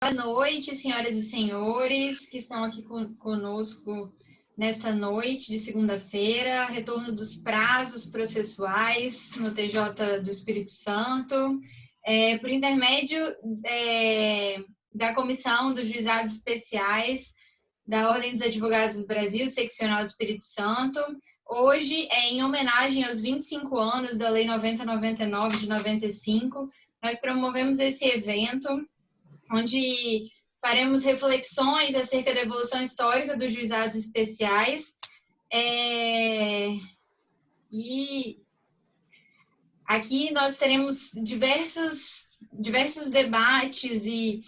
Boa noite, senhoras e senhores que estão aqui conosco nesta noite de segunda-feira, retorno dos prazos processuais no TJ do Espírito Santo, por intermédio da Comissão dos Juizados Especiais da Ordem dos Advogados do Brasil, Seccional do Espírito Santo. Hoje, em homenagem aos 25 anos da Lei 9099 de 95, nós promovemos esse evento onde faremos reflexões acerca da evolução histórica dos juizados especiais. E aqui nós teremos diversos debates e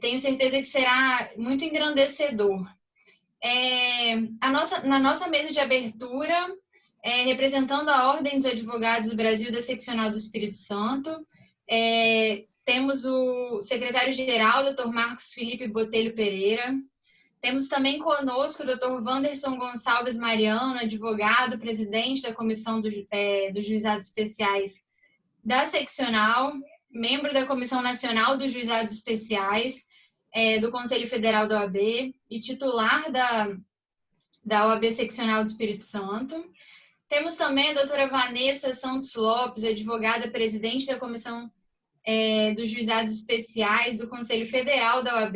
tenho certeza que será muito engrandecedor. Na nossa mesa de abertura, representando a Ordem dos Advogados do Brasil da Seccional do Espírito Santo, temos o secretário-geral, Dr. Marcos Felipe Botelho Pereira. Temos também conosco o Dr. Wanderson Gonçalves Mariano, advogado, presidente da Comissão dos Juizados Especiais da Seccional, membro da Comissão Nacional dos Juizados Especiais do Conselho Federal da OAB e titular da OAB Seccional do Espírito Santo. Temos também a doutora Vanessa Santos Lopes, advogada, presidente da Comissão dos Juizados Especiais do Conselho Federal da OAB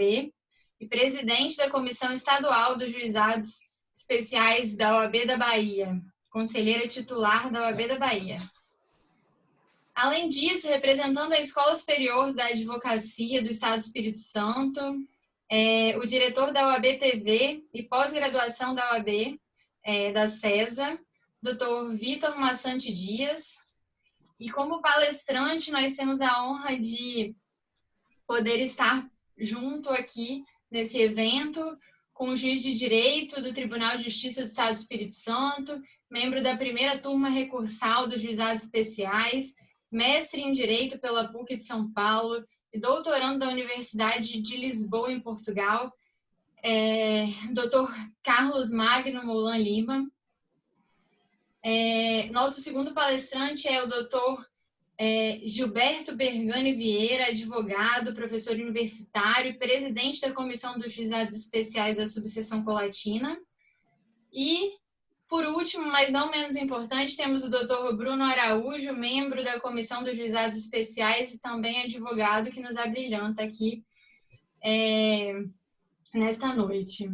e presidente da Comissão Estadual dos Juizados Especiais da OAB da Bahia, conselheira titular da OAB da Bahia. Além disso, representando a Escola Superior da Advocacia do Estado do Espírito Santo, o diretor da OAB TV e pós-graduação da OAB, da CESA, Dr. Vitor Massante Dias. E como palestrante, nós temos a honra de poder estar junto aqui nesse evento com o juiz de Direito do Tribunal de Justiça do Estado do Espírito Santo, membro da primeira turma recursal dos Juizados Especiais, mestre em Direito pela PUC de São Paulo e doutorando da Universidade de Lisboa, em Portugal, Dr. Carlos Magno Molan Lima. Nosso segundo palestrante é o Dr. Gilberto Bergani Vieira, advogado, professor universitário e presidente da Comissão dos Juizados Especiais da Subseção Colatina. E, por último, mas não menos importante, temos o Dr. Bruno Araújo, membro da Comissão dos Juizados Especiais e também advogado que nos abrilhanta aqui nesta noite.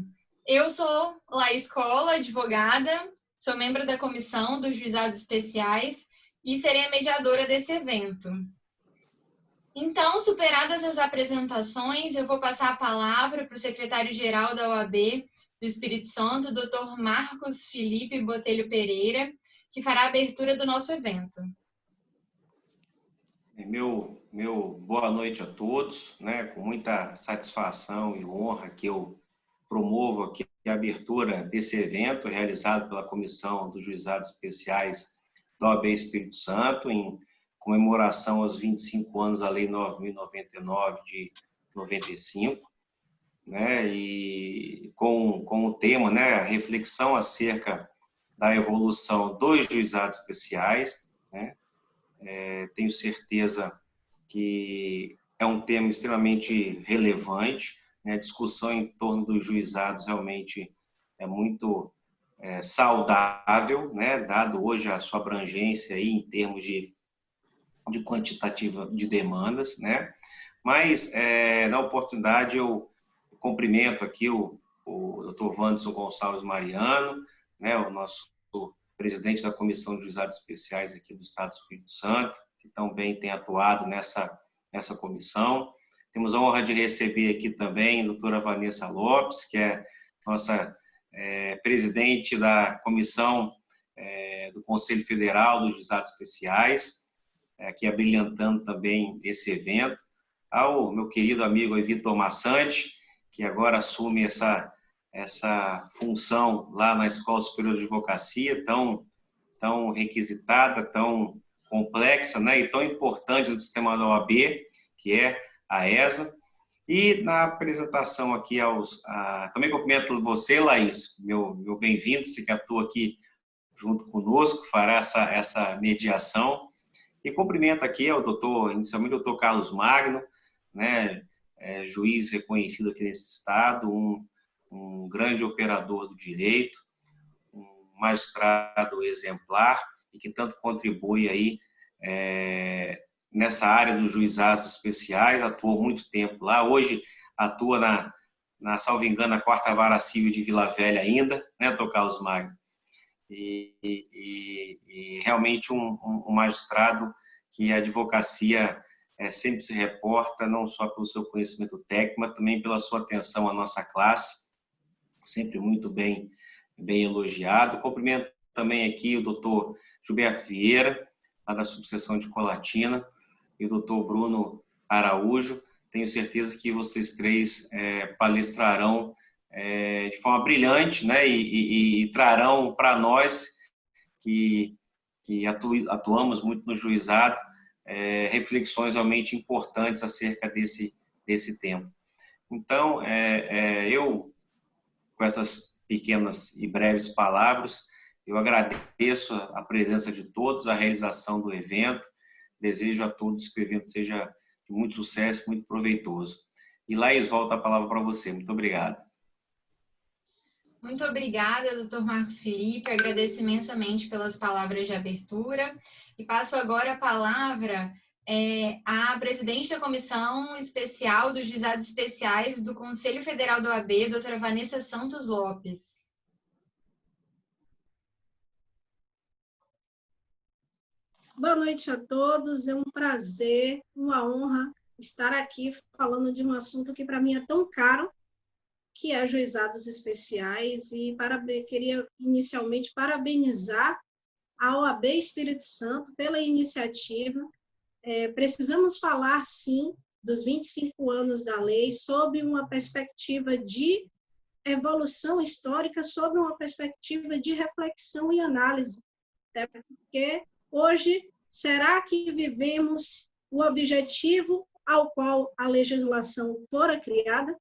Eu sou Laís Cola, advogada, sou membro da Comissão dos Juizados Especiais e serei a mediadora desse evento. Então, superadas as apresentações, eu vou passar a palavra para o secretário-geral da OAB do Espírito Santo, Dr. Marcos Felipe Botelho Pereira, que fará a abertura do nosso evento. Meu boa noite a todos, né? Com muita satisfação e honra que eu promovo aqui a abertura desse evento realizado pela Comissão dos Juizados Especiais da OAB Espírito Santo, em comemoração aos 25 anos da Lei 9.099 de 95, né? E com o tema, né, a reflexão acerca da evolução dos juizados especiais, né? Tenho certeza que é um tema extremamente relevante, né? A discussão em torno dos juizados realmente é muito saudável, né? Dado hoje a sua abrangência aí em termos de quantitativa de demandas, né? Mas, na oportunidade, eu cumprimento aqui o Dr. Wanderson Gonçalves Mariano, né? O nosso presidente da Comissão de Juizados Especiais aqui do Estado do Espírito Santo, que também tem atuado nessa comissão. Temos a honra de receber aqui também a doutora Vanessa Lopes, que é nossa presidente da Comissão do Conselho Federal dos Juizados Especiais, aqui abrilhantando também esse evento. Ao meu querido amigo Vitor Massante, que agora assume essa função lá na Escola Superior de Advocacia, tão requisitada, tão complexa, né, e tão importante do sistema da OAB, que é a ESA. E na apresentação aqui também cumprimento você, Laís, meu bem-vindo, você que atua aqui junto conosco, fará essa mediação. E cumprimento aqui inicialmente o doutor Carlos Magno, né, juiz reconhecido aqui nesse estado, um grande operador do direito, um magistrado exemplar e que tanto contribui aí nessa área dos juizados especiais, atuou muito tempo lá, hoje atua salvo engano, na 4ª Vara Civil de Vila Velha ainda, né, Dr. Carlos Magno? E realmente um magistrado que a advocacia sempre se reporta, não só pelo seu conhecimento técnico, mas também pela sua atenção à nossa classe, sempre muito bem elogiado. Cumprimento também aqui o doutor Gilberto Vieira, lá da subseção de Colatina, e o doutor Bruno Araújo. Tenho certeza que vocês três palestrarão de forma brilhante, né, e trarão para nós que atuamos muito no juizado reflexões realmente importantes acerca desse tema. Então, eu, com essas pequenas e breves palavras, eu agradeço a presença de todos, a realização do evento, desejo a todos que o evento seja de muito sucesso, muito proveitoso. E Laís, volta a palavra para você. Muito obrigado. Muito obrigada, doutor Marcos Felipe. Agradeço imensamente pelas palavras de abertura. E passo agora a palavra à presidente da Comissão Especial dos Juizados Especiais do Conselho Federal da OAB, doutora Vanessa Santos Lopes. Boa noite a todos. É um prazer, uma honra estar aqui falando de um assunto que para mim é tão caro, que é juizados especiais, e queria inicialmente parabenizar a OAB Espírito Santo pela iniciativa. Precisamos falar, sim, dos 25 anos da lei, sob uma perspectiva de evolução histórica, sob uma perspectiva de reflexão e análise, até porque hoje, será que vivemos o objetivo ao qual a legislação fora criada?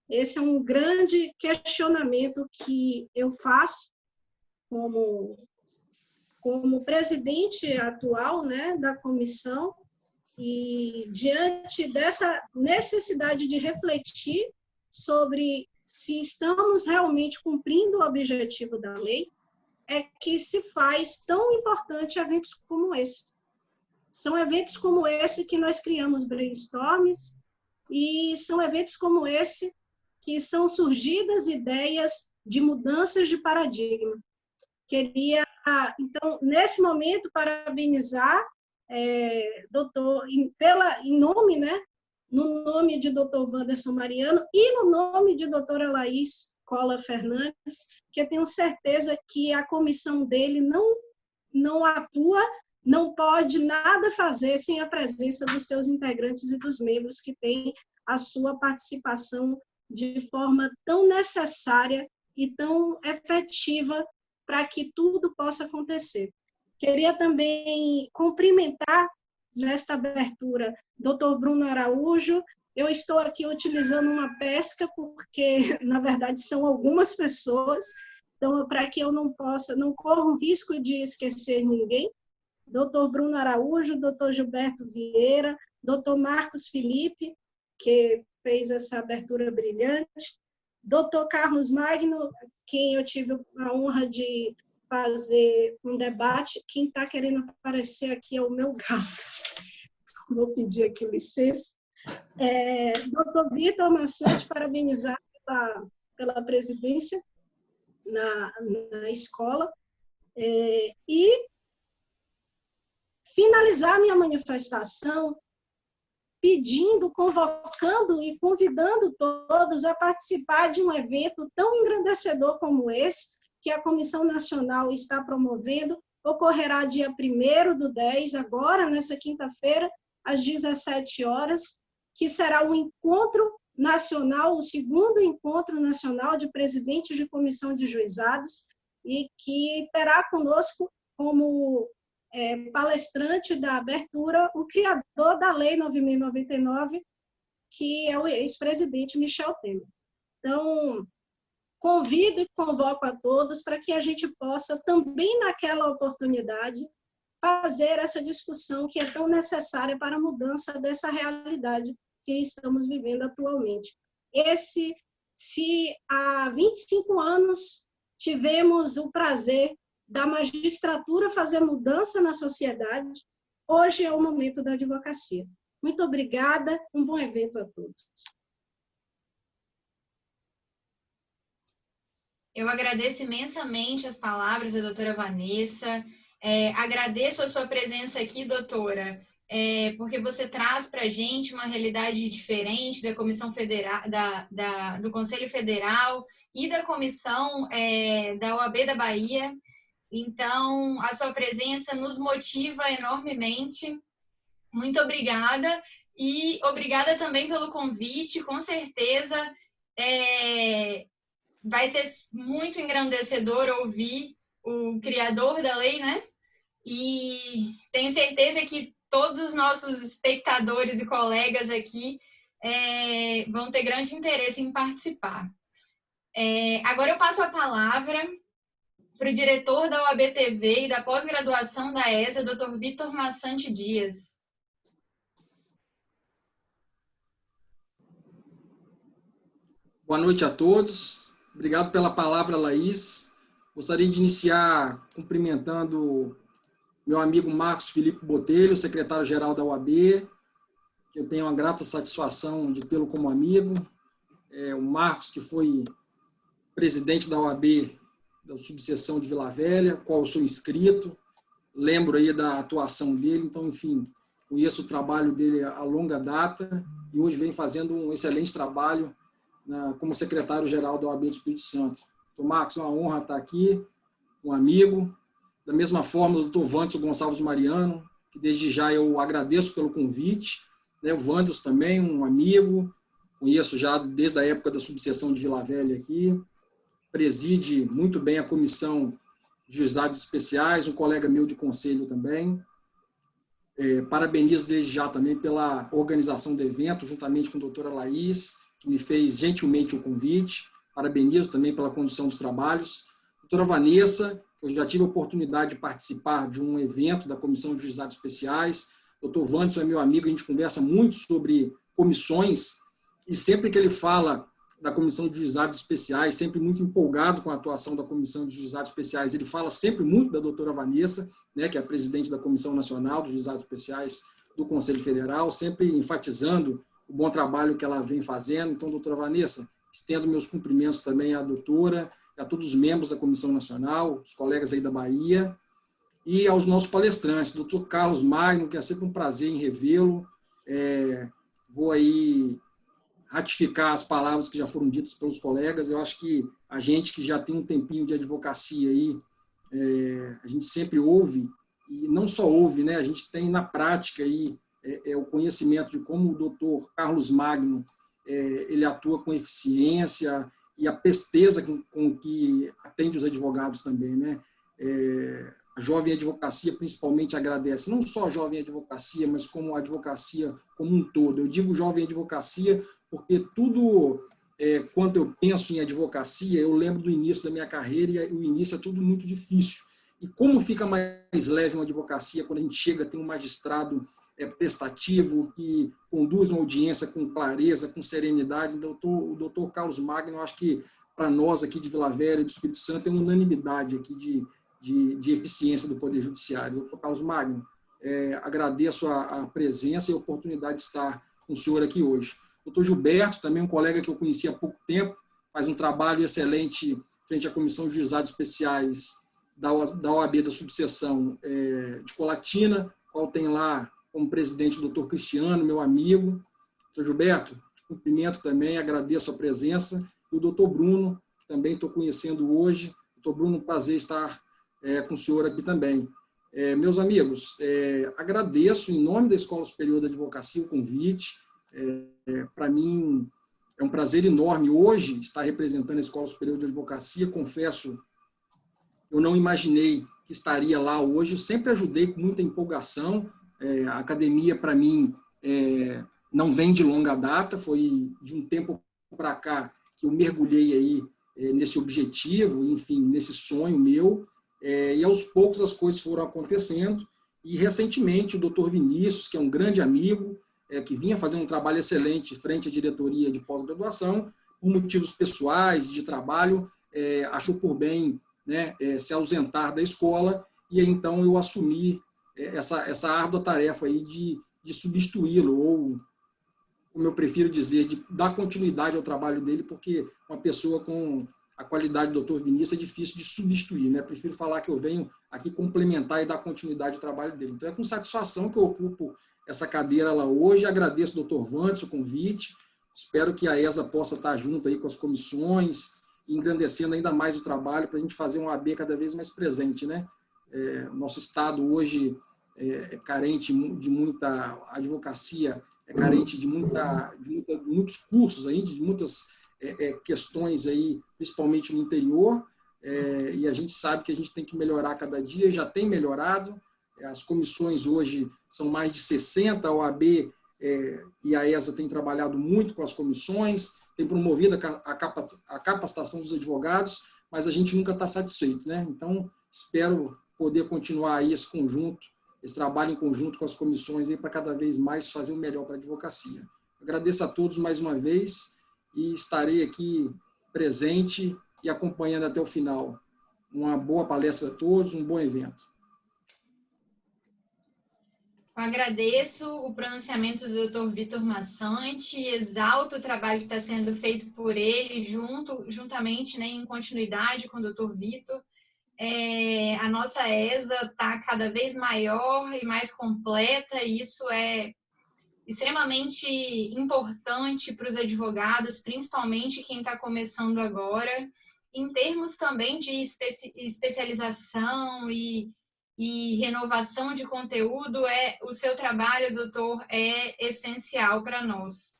Esse é um grande questionamento que eu faço como presidente atual, né, da comissão, e diante dessa necessidade de refletir sobre se estamos realmente cumprindo o objetivo da lei, é que se faz tão importante eventos como esse. São eventos como esse que nós criamos brainstorms, e são eventos como esse que são surgidas ideias de mudanças de paradigma. Queria, então, nesse momento, parabenizar, doutor, em nome, né, no nome de doutor Wanderson Mariano e no nome de doutora Laís Cola Fernandes, que eu tenho certeza que a comissão dele não atua, não pode nada fazer sem a presença dos seus integrantes e dos membros que têm a sua participação de forma tão necessária e tão efetiva para que tudo possa acontecer. Queria também cumprimentar, nesta abertura, Dr. Bruno Araújo. Eu estou aqui utilizando uma pesca, porque, na verdade, são algumas pessoas, então, para que eu não corra o risco de esquecer ninguém. Dr. Bruno Araújo, Dr. Gilberto Vieira, Dr. Marcos Felipe, que fez essa abertura brilhante, Dr. Carlos Magno, quem eu tive a honra de fazer um debate. Quem está querendo aparecer aqui é o meu gato. Vou pedir aqui licença. Dr. Vitor Massante, parabenizar pela presidência na escola. E finalizar minha manifestação pedindo, convocando e convidando todos a participar de um evento tão engrandecedor como esse, que a Comissão Nacional está promovendo. Ocorrerá dia 1º/10, agora, nessa quinta-feira, às 17 horas, que será um encontro nacional, o segundo encontro nacional de presidentes de comissão de juizados, e que terá conosco como palestrante da abertura o criador da Lei 9.099, que é o ex-presidente Michel Temer. Então, convido e convoco a todos para que a gente possa, também naquela oportunidade, fazer essa discussão que é tão necessária para a mudança dessa realidade que estamos vivendo atualmente. Se há 25 anos tivemos o prazer da magistratura fazer mudança na sociedade, hoje é o momento da advocacia. Muito obrigada, um bom evento a todos. Eu agradeço imensamente as palavras da doutora Vanessa, agradeço a sua presença aqui, doutora, porque você traz para a gente uma realidade diferente da Comissão Federal, do Conselho Federal e da Comissão da OAB da Bahia. Então, a sua presença nos motiva enormemente. Muito obrigada. E obrigada também pelo convite. Com certeza vai ser muito engrandecedor ouvir o criador da lei, né? E tenho certeza que todos os nossos espectadores e colegas aqui vão ter grande interesse em participar. Agora eu passo a palavra para o diretor da OAB TV e da pós-graduação da ESA, Dr. Vitor Massante Dias. Boa noite a todos. Obrigado pela palavra, Laís. Gostaria de iniciar cumprimentando meu amigo Marcos Felipe Botelho, secretário-geral da OAB, que eu tenho uma grata satisfação de tê-lo como amigo. O Marcos, que foi presidente da OAB da subseção de Vila Velha, qual eu sou inscrito, lembro aí da atuação dele, então, enfim, conheço o trabalho dele a longa data e hoje vem fazendo um excelente trabalho como secretário-geral da OAB do Espírito Santo. Então, Marcos, é uma honra estar aqui, um amigo. Da mesma forma, o doutor Vandes Gonçalves Mariano, que desde já eu agradeço pelo convite. O Vandes também, um amigo, conheço já desde a época da subseção de Vila Velha aqui. Preside muito bem a comissão de juizados especiais, um colega meu de conselho também. Parabenizo desde já também pela organização do evento, juntamente com a doutora Laís, que me fez gentilmente o convite. Parabenizo também pela condução dos trabalhos. Doutora Vanessa, eu já tive a oportunidade de participar de um evento da Comissão de Juizados Especiais. Doutor Vanderson é meu amigo, a gente conversa muito sobre comissões, e sempre que ele fala da Comissão de Juizados Especiais, sempre muito empolgado com a atuação da Comissão de Juizados Especiais, ele fala sempre muito da doutora Vanessa, né, que é a presidente da Comissão Nacional dos Juizados Especiais do Conselho Federal, sempre enfatizando o bom trabalho que ela vem fazendo. Então, doutora Vanessa, estendo meus cumprimentos também à doutora, a todos os membros da Comissão Nacional, os colegas aí da Bahia, e aos nossos palestrantes, doutor Carlos Magno, que é sempre um prazer em revê-lo. Vou aí ratificar as palavras que já foram ditas pelos colegas. Eu acho que a gente que já tem um tempinho de advocacia aí, a gente sempre ouve, e não só ouve, né? A gente tem na prática aí o conhecimento de como o doutor Carlos Magno ele atua com eficiência e a presteza com que atende os advogados também, né? A jovem advocacia principalmente agradece, não só a jovem advocacia, mas como a advocacia como um todo. Eu digo jovem advocacia porque tudo, quando eu penso em advocacia, eu lembro do início da minha carreira, e o início é tudo muito difícil. E como fica mais leve uma advocacia quando a gente chega, tem um magistrado prestativo, que conduz uma audiência com clareza, com serenidade. Então, o doutor Carlos Magno, eu acho que para nós aqui de Vila Velha e do Espírito Santo, é uma unanimidade aqui de eficiência do Poder Judiciário. Doutor Carlos Magno, agradeço a presença e a oportunidade de estar com o senhor aqui hoje. Doutor Gilberto, também um colega que eu conheci há pouco tempo, faz um trabalho excelente frente à Comissão de Juizados Especiais da OAB da subseção de Colatina, qual tem lá como presidente o doutor Cristiano, meu amigo. Doutor Gilberto, te cumprimento também, agradeço a presença. E o doutor Bruno, que também estou conhecendo hoje. Doutor Bruno, prazer estar com o senhor aqui também. Meus amigos, agradeço em nome da Escola Superior da Advocacia o convite. Para mim é um prazer enorme hoje estar representando a Escola Superior de Advocacia. Confesso, eu não imaginei que estaria lá hoje. Eu sempre ajudei com muita empolgação. A academia, para mim, não vem de longa data, foi de um tempo para cá que eu mergulhei aí nesse objetivo, enfim, nesse sonho meu, e aos poucos as coisas foram acontecendo, e recentemente o doutor Vinícius, que é um grande amigo, que vinha fazendo um trabalho excelente frente à diretoria de pós-graduação, por motivos pessoais, de trabalho, achou por bem, né, se ausentar da escola, e então eu assumi essa árdua tarefa aí de substituí-lo, ou, como eu prefiro dizer, de dar continuidade ao trabalho dele, porque uma pessoa com a qualidade do Dr. Vinícius é difícil de substituir, né? Prefiro falar que eu venho aqui complementar e dar continuidade ao trabalho dele. Então, é com satisfação que eu ocupo essa cadeira lá hoje. Agradeço ao Dr. Wanderson o convite. Espero que a ESA possa estar junto aí com as comissões, engrandecendo ainda mais o trabalho para a gente fazer um AB cada vez mais presente, né? Nosso Estado hoje é carente de muita advocacia, é carente de muitos cursos aí, de muitas questões aí, principalmente no interior, e a gente sabe que a gente tem que melhorar cada dia, já tem melhorado. As comissões hoje são mais de 60, a OAB e a ESA tem trabalhado muito com as comissões, tem promovido a capacitação dos advogados, mas a gente nunca está satisfeito, né? Então, espero poder continuar aí esse trabalho em conjunto com as comissões para cada vez mais fazer o melhor para a advocacia. Agradeço a todos mais uma vez e estarei aqui presente e acompanhando até o final. Uma boa palestra a todos, um bom evento. Eu agradeço o pronunciamento do Dr. Vitor Massante, exalto o trabalho que está sendo feito por ele, juntamente, né, em continuidade com o Dr. Vitor. A nossa ESA está cada vez maior e mais completa, e isso é extremamente importante para os advogados, principalmente quem está começando agora, em termos também de especialização e renovação de conteúdo. O seu trabalho, doutor, é essencial para nós.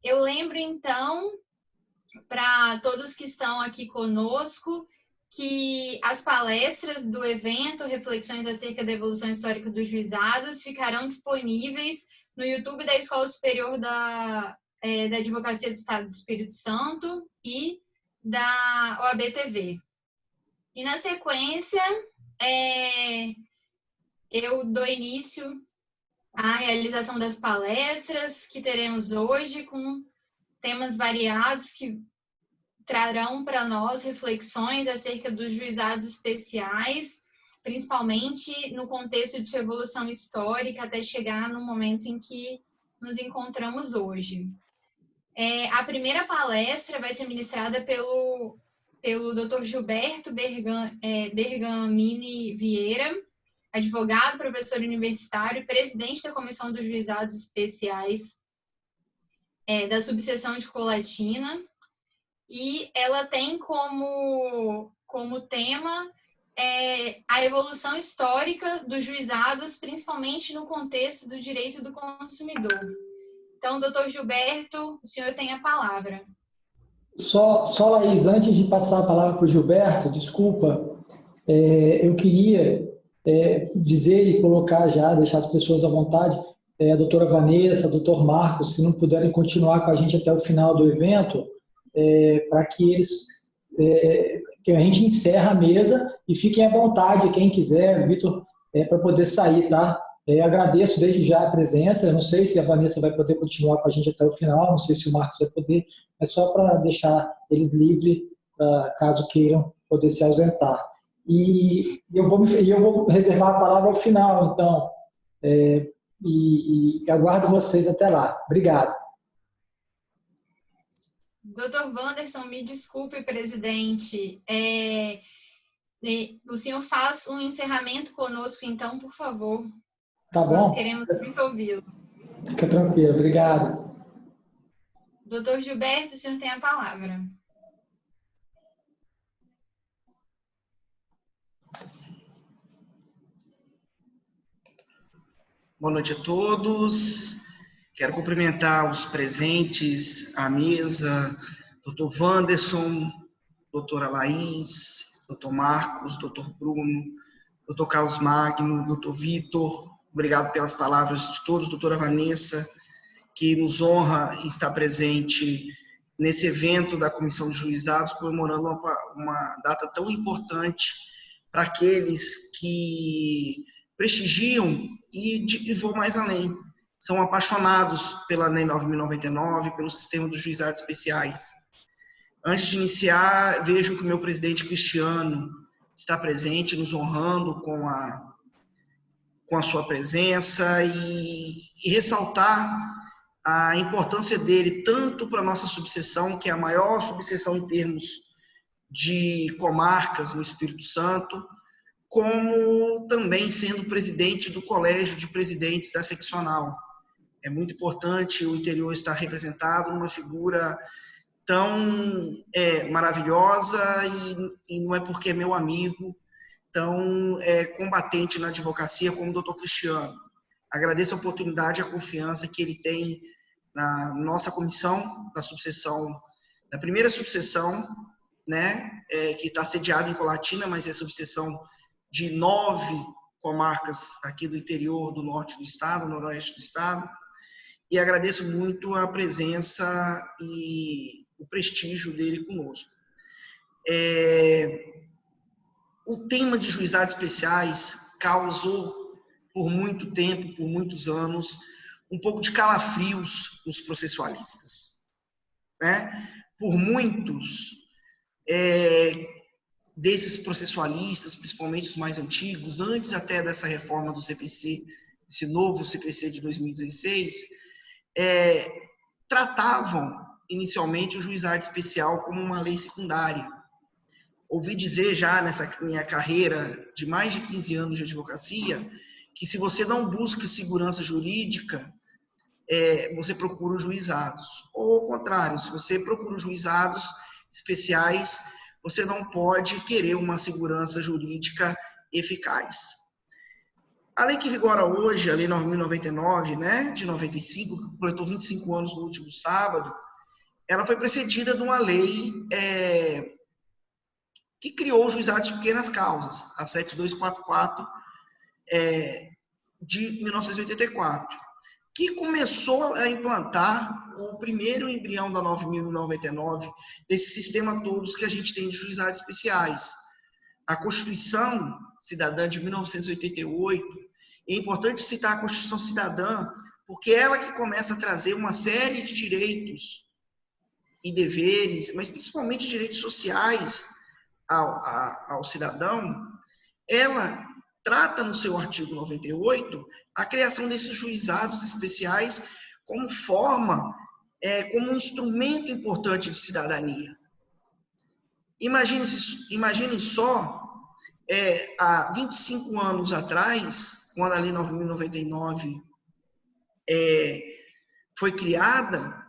Eu lembro, então, para todos que estão aqui conosco, que as palestras do evento Reflexões acerca da Evolução Histórica dos Juizados ficarão disponíveis no YouTube da Escola Superior da Advocacia do Estado do Espírito Santo e da OAB-TV. E, na sequência, eu dou início à realização das palestras que teremos hoje, com temas variados que trarão para nós reflexões acerca dos juizados especiais, principalmente no contexto de sua evolução histórica até chegar no momento em que nos encontramos hoje. A primeira palestra vai ser ministrada pelo Dr. Gilberto Bergamini Vieira, advogado, professor universitário e presidente da Comissão dos Juizados Especiais da subseção de Colatina. E ela tem como tema a evolução histórica dos juizados, principalmente no contexto do direito do consumidor. Então, doutor Gilberto, o senhor tem a palavra. Só Laís, antes de passar a palavra para o Gilberto, desculpa, eu queria dizer e colocar já, deixar as pessoas à vontade, a doutora Vanessa, doutor Marcos, se não puderem continuar com a gente até o final do evento, para que que a gente encerre a mesa e fiquem à vontade, quem quiser, Vitor, para poder sair, tá? Agradeço desde já a presença, eu não sei se a Vanessa vai poder continuar com a gente até o final, não sei se o Marcos vai poder, é só para deixar eles livres, caso queiram poder se ausentar. E eu vou reservar a palavra ao final, então, e aguardo vocês até lá. Obrigado. Doutor Wanderson, me desculpe, presidente. O senhor faz um encerramento conosco, então, por favor. Tá bom. Nós queremos muito ouvi-lo. Fica tranquilo, obrigado. Doutor Gilberto, o senhor tem a palavra. Boa noite a todos. Quero cumprimentar os presentes à mesa, doutor Wanderson, doutora Laís, doutor Marcos, doutor Bruno, doutor Carlos Magno, doutor Vitor. Obrigado pelas palavras de todos, doutora Vanessa, que nos honra em estar presente nesse evento da Comissão de Juizados, comemorando uma data tão importante para aqueles que prestigiam e vou mais além, são apaixonados pela Lei 9.099, pelo sistema dos juizados especiais. Antes de iniciar, vejo que o meu presidente Cristiano está presente, nos honrando com a sua presença e ressaltar a importância dele tanto para a nossa subseção, que é a maior subseção em termos de comarcas no Espírito Santo, como também sendo presidente do Colégio de Presidentes da Seccional. É muito importante o interior estar representado numa figura tão maravilhosa e não é porque é meu amigo, tão combatente na advocacia como o doutor Cristiano. Agradeço a oportunidade e a confiança que ele tem na nossa comissão da subseção, da primeira subseção, né, que está sediada em Colatina, mas é subseção de 9 comarcas aqui do interior do norte do estado, noroeste do estado, e agradeço muito a presença e o prestígio dele conosco. O tema de juizados especiais causou, por muito tempo, por muitos anos, um pouco de calafrios nos processualistas, né? Por muitos desses processualistas, principalmente os mais antigos, antes até dessa reforma do CPC, esse novo CPC de 2016, tratavam inicialmente o juizado especial como uma lei secundária. Ouvi dizer já nessa minha carreira de mais de 15 anos de advocacia, que se você não busca segurança jurídica, você procura os juizados. Ou ao contrário, se você procura os juizados especiais, você não pode querer uma segurança jurídica eficaz. A lei que vigora hoje, a Lei 9.099, né, de 95, que completou 25 anos no último sábado, ela foi precedida de uma lei que criou os juizados de pequenas causas, a 7244 de 1984, que começou a implantar o primeiro embrião da 9.099, desse sistema todos que a gente tem de juizados especiais. A Constituição Cidadã de 1988, é importante citar a Constituição Cidadã, porque é ela que começa a trazer uma série de direitos e deveres, mas principalmente direitos sociais ao cidadão. Ela trata no seu artigo 98 a criação desses juizados especiais como forma, como um instrumento importante de cidadania. Imaginem só, há 25 anos atrás, quando a Lei 9.099 foi criada,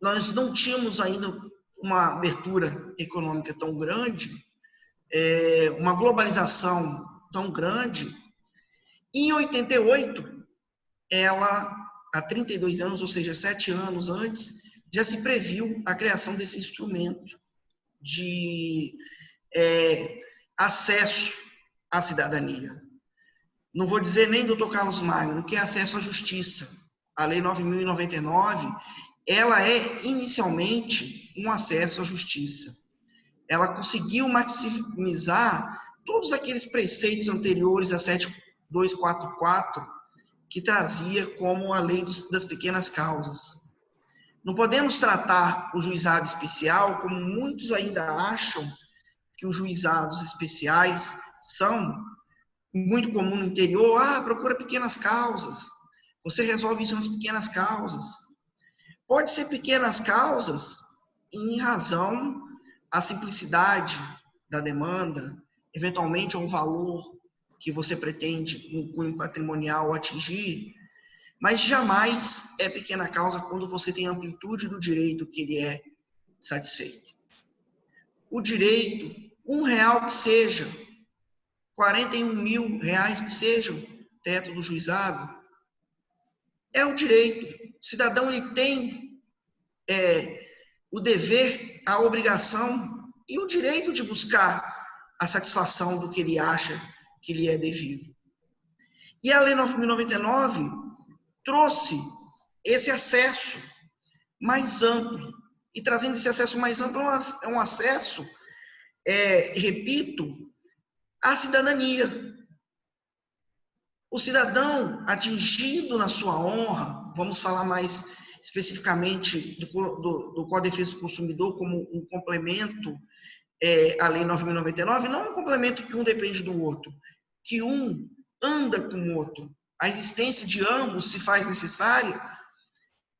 nós não tínhamos ainda uma abertura econômica tão grande, uma globalização tão grande. Em 88, ela, há 32 anos, ou seja, 7 anos antes, já se previu a criação desse instrumento de acesso à cidadania. Não vou dizer nem doutor Carlos Magno, que é acesso à justiça. A Lei 9.099, ela é inicialmente um acesso à justiça. Ela conseguiu maximizar todos aqueles preceitos anteriores a 7244, que trazia como a lei das pequenas causas. Não podemos tratar o juizado especial como muitos ainda acham que os juizados especiais são muito comum no interior. Procura pequenas causas. Você resolve isso nas pequenas causas. Pode ser pequenas causas em razão à simplicidade da demanda, eventualmente a um valor que você pretende no cunho patrimonial atingir, mas jamais é pequena causa quando você tem a amplitude do direito que ele é satisfeito. O direito, R$1 que seja, R$41.000 que seja o teto do juizado, é um direito. O cidadão ele tem o dever, a obrigação e o direito de buscar a satisfação do que ele acha que lhe é devido. E a Lei 9.099 trouxe esse acesso mais amplo. E trazendo esse acesso mais amplo, é um acesso, repito, à cidadania. o cidadão atingido na sua honra, vamos falar mais especificamente do Código de Defesa do Consumidor como um complemento à Lei 9.099, não um complemento que um depende do outro, que um anda com o outro. A existência de ambos se faz necessária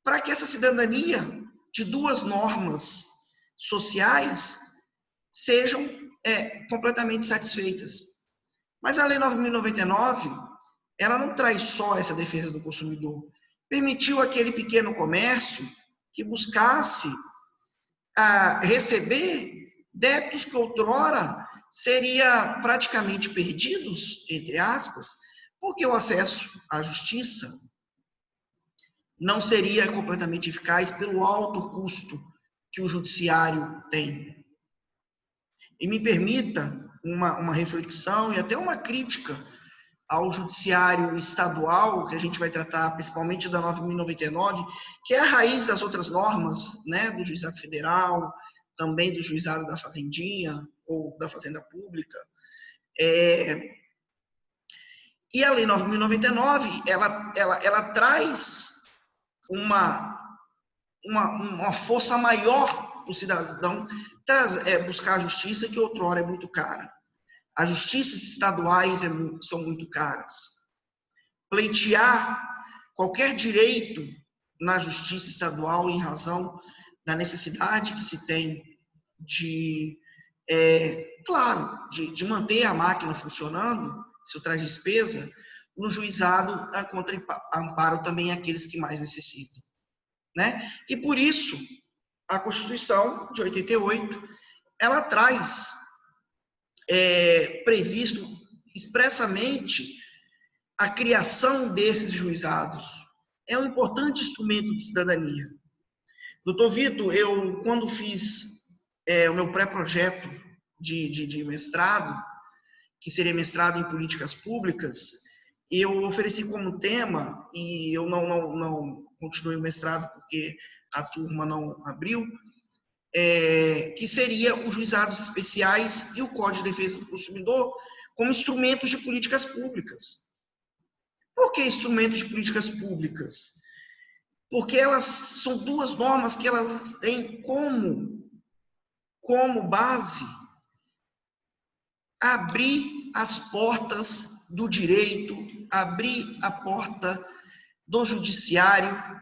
para que essa cidadania de duas normas sociais sejam completamente satisfeitas. Mas a Lei 9.099, ela não traz só essa defesa do consumidor. Permitiu aquele pequeno comércio que buscasse receber débitos que outrora seriam praticamente perdidos, entre aspas, porque o acesso à justiça não seria completamente eficaz pelo alto custo que o judiciário tem. E me permita uma reflexão e até uma crítica ao judiciário estadual, que a gente vai tratar principalmente da 9.099, que é a raiz das outras normas, né, do Juizado Federal, também do Juizado da Fazendinha, ou da Fazenda Pública. E a Lei 9.099, ela traz uma força maior para o cidadão buscar a justiça, que outrora é muito cara. As justiças estaduais são muito caras. Pleitear qualquer direito na justiça estadual em razão da necessidade que se tem de manter a máquina funcionando, isso traz despesa, no juizado contra amparo também aqueles que mais necessitam. Né? E por isso, a Constituição de 88, ela traz previsto expressamente a criação desses juizados. É um importante instrumento de cidadania. Doutor Vitor, eu, quando fiz o meu pré-projeto de mestrado, que seria mestrado em políticas públicas, eu ofereci como tema, e eu não continuei o mestrado porque a turma não abriu, que seria os juizados especiais e o Código de Defesa do Consumidor como instrumentos de políticas públicas. Por que instrumentos de políticas públicas? Porque elas são duas normas que elas têm como base abrir as portas do direito, abrir a porta do judiciário,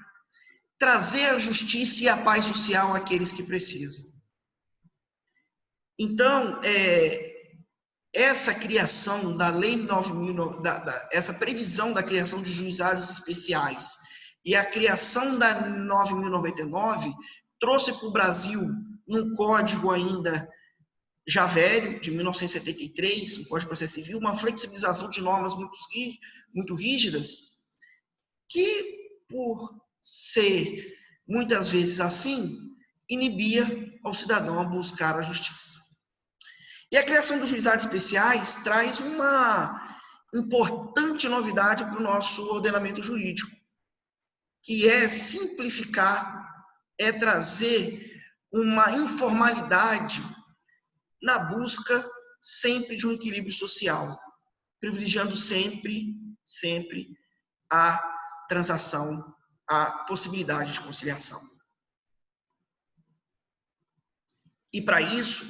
trazer a justiça e a paz social àqueles que precisam. Então, essa criação da Lei 9.000, essa previsão da criação de juizados especiais e a criação da 9.099 trouxe para o Brasil, num código ainda já velho, de 1973, o Código de Processo Civil, uma flexibilização de normas muito rígidas, que, por ser muitas vezes assim, inibia ao cidadão a buscar a justiça. E a criação dos juizados especiais traz uma importante novidade para o nosso ordenamento jurídico, que é simplificar, trazer uma informalidade na busca sempre de um equilíbrio social, privilegiando sempre a transação, a possibilidade de conciliação. E para isso,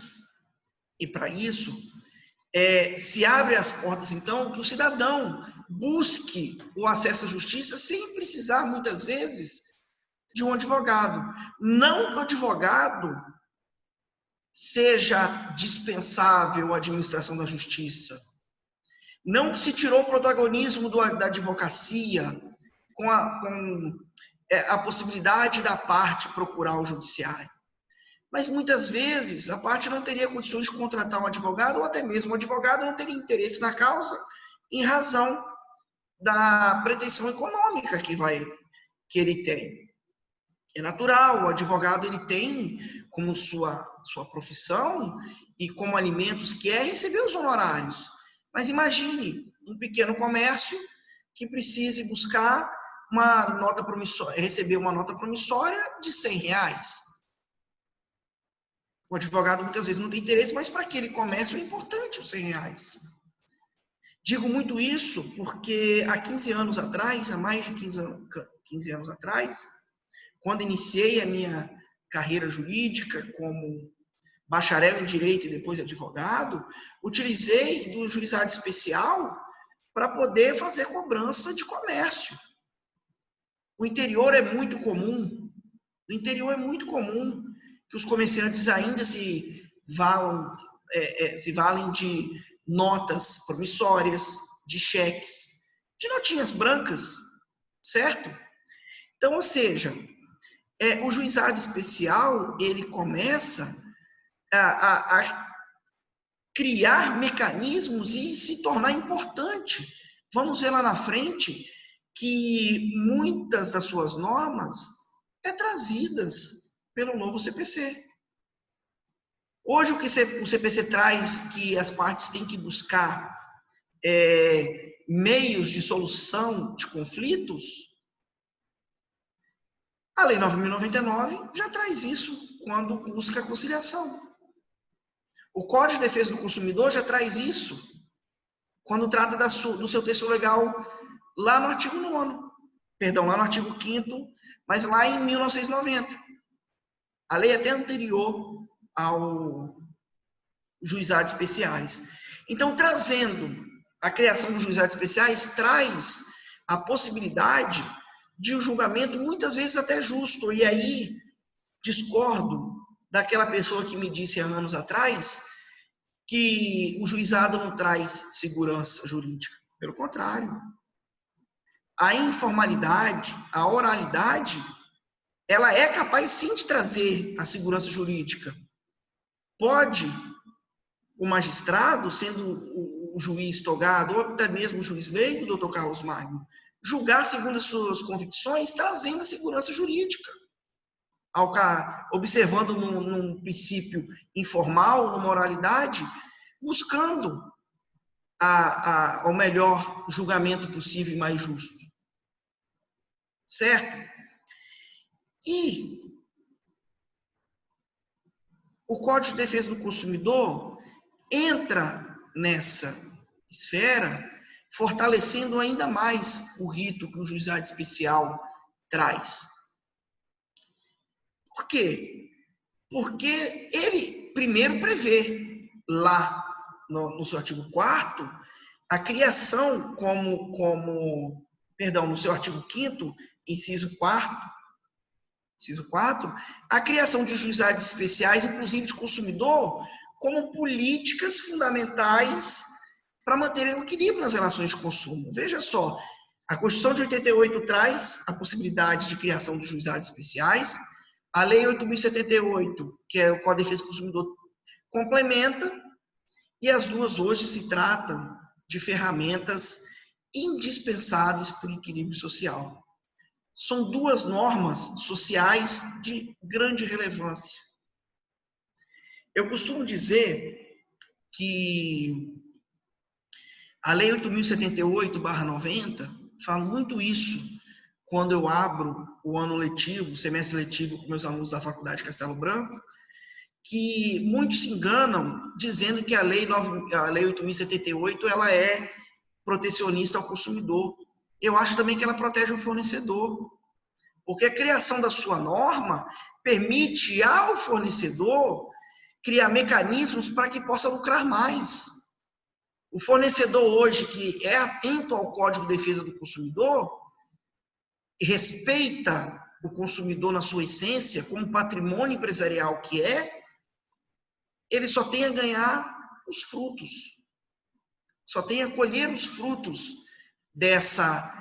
se abre as portas, então, que o cidadão busque o acesso à justiça sem precisar, muitas vezes, de um advogado. Não que o advogado seja dispensável à administração da justiça. Não que se tirou o protagonismo da advocacia com a possibilidade da parte procurar o judiciário. Mas muitas vezes a parte não teria condições de contratar um advogado, ou até mesmo o advogado não teria interesse na causa em razão da pretensão econômica que ele tem. É natural, o advogado ele tem como sua profissão e como alimentos que receber os honorários. Mas imagine um pequeno comércio que precise buscar uma nota promissória, receber uma nota promissória de R$100. O advogado muitas vezes não tem interesse, mas para aquele comércio é importante os R$100. Digo muito isso porque há 15 anos atrás, há mais de 15 anos atrás, quando iniciei a minha carreira jurídica como bacharel em Direito e depois advogado, utilizei do juizado especial para poder fazer cobrança de comércio. O interior é muito comum, no interior é muito comum que os comerciantes ainda se valem de notas promissórias, de cheques, de notinhas brancas, certo? Então, ou seja, o juizado especial, ele começa a criar mecanismos e se tornar importante. Vamos ver lá na frente que muitas das suas normas trazidas pelo novo CPC. Hoje, o que o CPC traz que as partes têm que buscar meios de solução de conflitos, a Lei 9.099 já traz isso quando busca a conciliação. O Código de Defesa do Consumidor já traz isso quando trata do seu texto legal lá no artigo 9º, perdão, lá no artigo 5º, mas lá em 1990. A lei até anterior ao juizados especiais. Então, trazendo a criação dos juizados especiais, traz a possibilidade de um julgamento muitas vezes até justo. E aí, discordo daquela pessoa que me disse há anos atrás que o juizado não traz segurança jurídica. Pelo contrário. A informalidade, a oralidade, ela é capaz sim de trazer a segurança jurídica. Pode o magistrado, sendo o juiz togado, ou até mesmo o juiz leigo, doutor Carlos Magno, julgar segundo as suas convicções, trazendo a segurança jurídica. Observando num princípio informal, numa oralidade, buscando o melhor julgamento possível e mais justo. Certo? E o Código de Defesa do Consumidor entra nessa esfera, fortalecendo ainda mais o rito que o juizado especial traz. Por quê? Porque ele primeiro prevê lá no seu artigo 4º a criação no seu artigo 5º, inciso 4º, a criação de juizados especiais, inclusive de consumidor, como políticas fundamentais para manterem o equilíbrio nas relações de consumo. Veja só, a Constituição de 88 traz a possibilidade de criação de juizados especiais, a Lei 8.078, que é o Código de Defesa do Consumidor, complementa, e as duas hoje se tratam de ferramentas indispensáveis para o equilíbrio social. São duas normas sociais de grande relevância. Eu costumo dizer que a Lei 8.078/90 fala muito isso quando eu abro o ano letivo, o semestre letivo com meus alunos da Faculdade Castelo Branco, que muitos se enganam dizendo que a Lei 8.078 ela é protecionista ao consumidor. Eu acho também que ela protege o fornecedor, porque a criação da sua norma permite ao fornecedor criar mecanismos para que possa lucrar mais. O fornecedor hoje que é atento ao Código de Defesa do Consumidor, respeita o consumidor na sua essência, como patrimônio empresarial que é, ele só tem a ganhar os frutos, só tem a colher os frutos dessa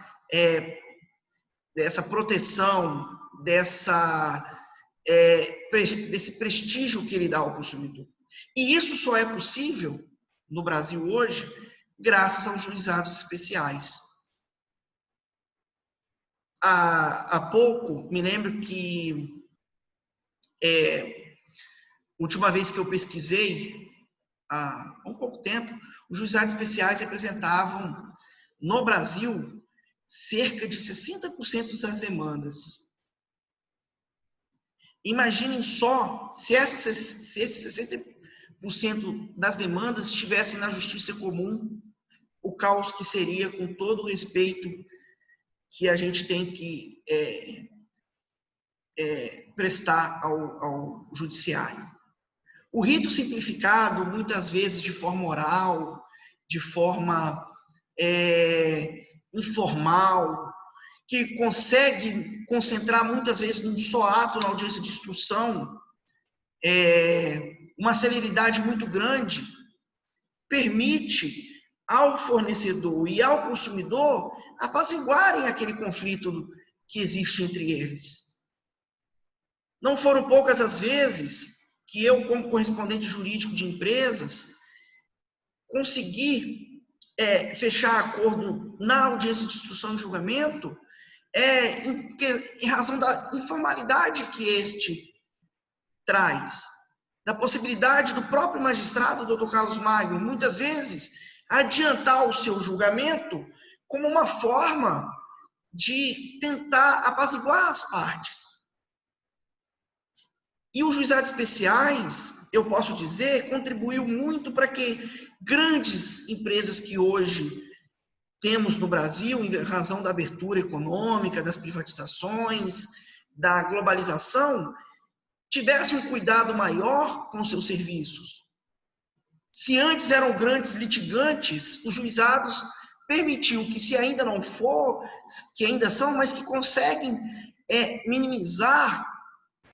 proteção, desse prestígio que ele dá ao consumidor. E isso só é possível no Brasil hoje graças aos juizados especiais. Há pouco, me lembro que última vez que eu pesquisei, há um pouco tempo, os juizados especiais representavam no Brasil cerca de 60% das demandas. Imaginem só se esses 60% das demandas estivessem na justiça comum, o caos que seria, com todo o respeito que a gente tem que prestar ao judiciário. O rito simplificado, muitas vezes de forma oral, de forma informal, que consegue concentrar muitas vezes num só ato na audiência de instrução, uma celeridade muito grande, permite ao fornecedor e ao consumidor apaziguarem aquele conflito que existe entre eles. Não foram poucas as vezes que eu, como correspondente jurídico de empresas, consegui fechar acordo na audiência de instrução e julgamento em razão da informalidade que este traz, da possibilidade do próprio magistrado, Dr. Carlos Magno, muitas vezes, adiantar o seu julgamento como uma forma de tentar apaziguar as partes. E os juizados especiais, eu posso dizer, contribuiu muito para que grandes empresas que hoje temos no Brasil, em razão da abertura econômica, das privatizações, da globalização, tivessem um cuidado maior com seus serviços. Se antes eram grandes litigantes, os juizados permitiu que, se ainda não for, que ainda são, mas que conseguem minimizar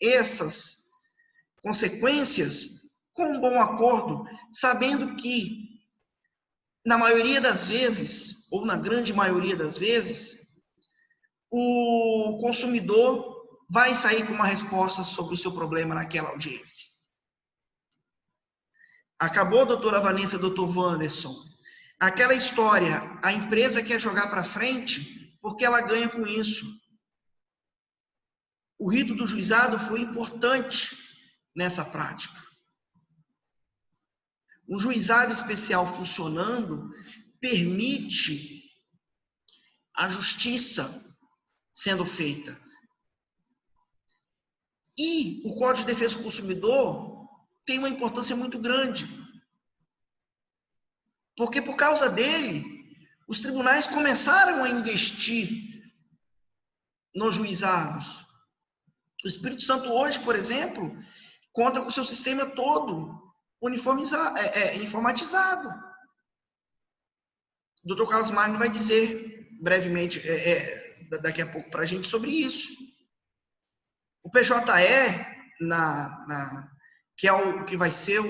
essas consequências com um bom acordo, sabendo que, na maioria das vezes, ou na grande maioria das vezes, o consumidor vai sair com uma resposta sobre o seu problema naquela audiência. Acabou, doutora Vanessa, doutor Wanderson, aquela história, a empresa quer jogar para frente porque ela ganha com isso. O rito do juizado foi importante nessa prática. Um juizado especial funcionando permite a justiça sendo feita. E o Código de Defesa do Consumidor tem uma importância muito grande. Porque por causa dele, os tribunais começaram a investir nos juizados. O Espírito Santo hoje, por exemplo, conta com o seu sistema todo informatizado. O Dr. Carlos Magno vai dizer brevemente, daqui a pouco, para a gente sobre isso. O PJE, que é o que vai ser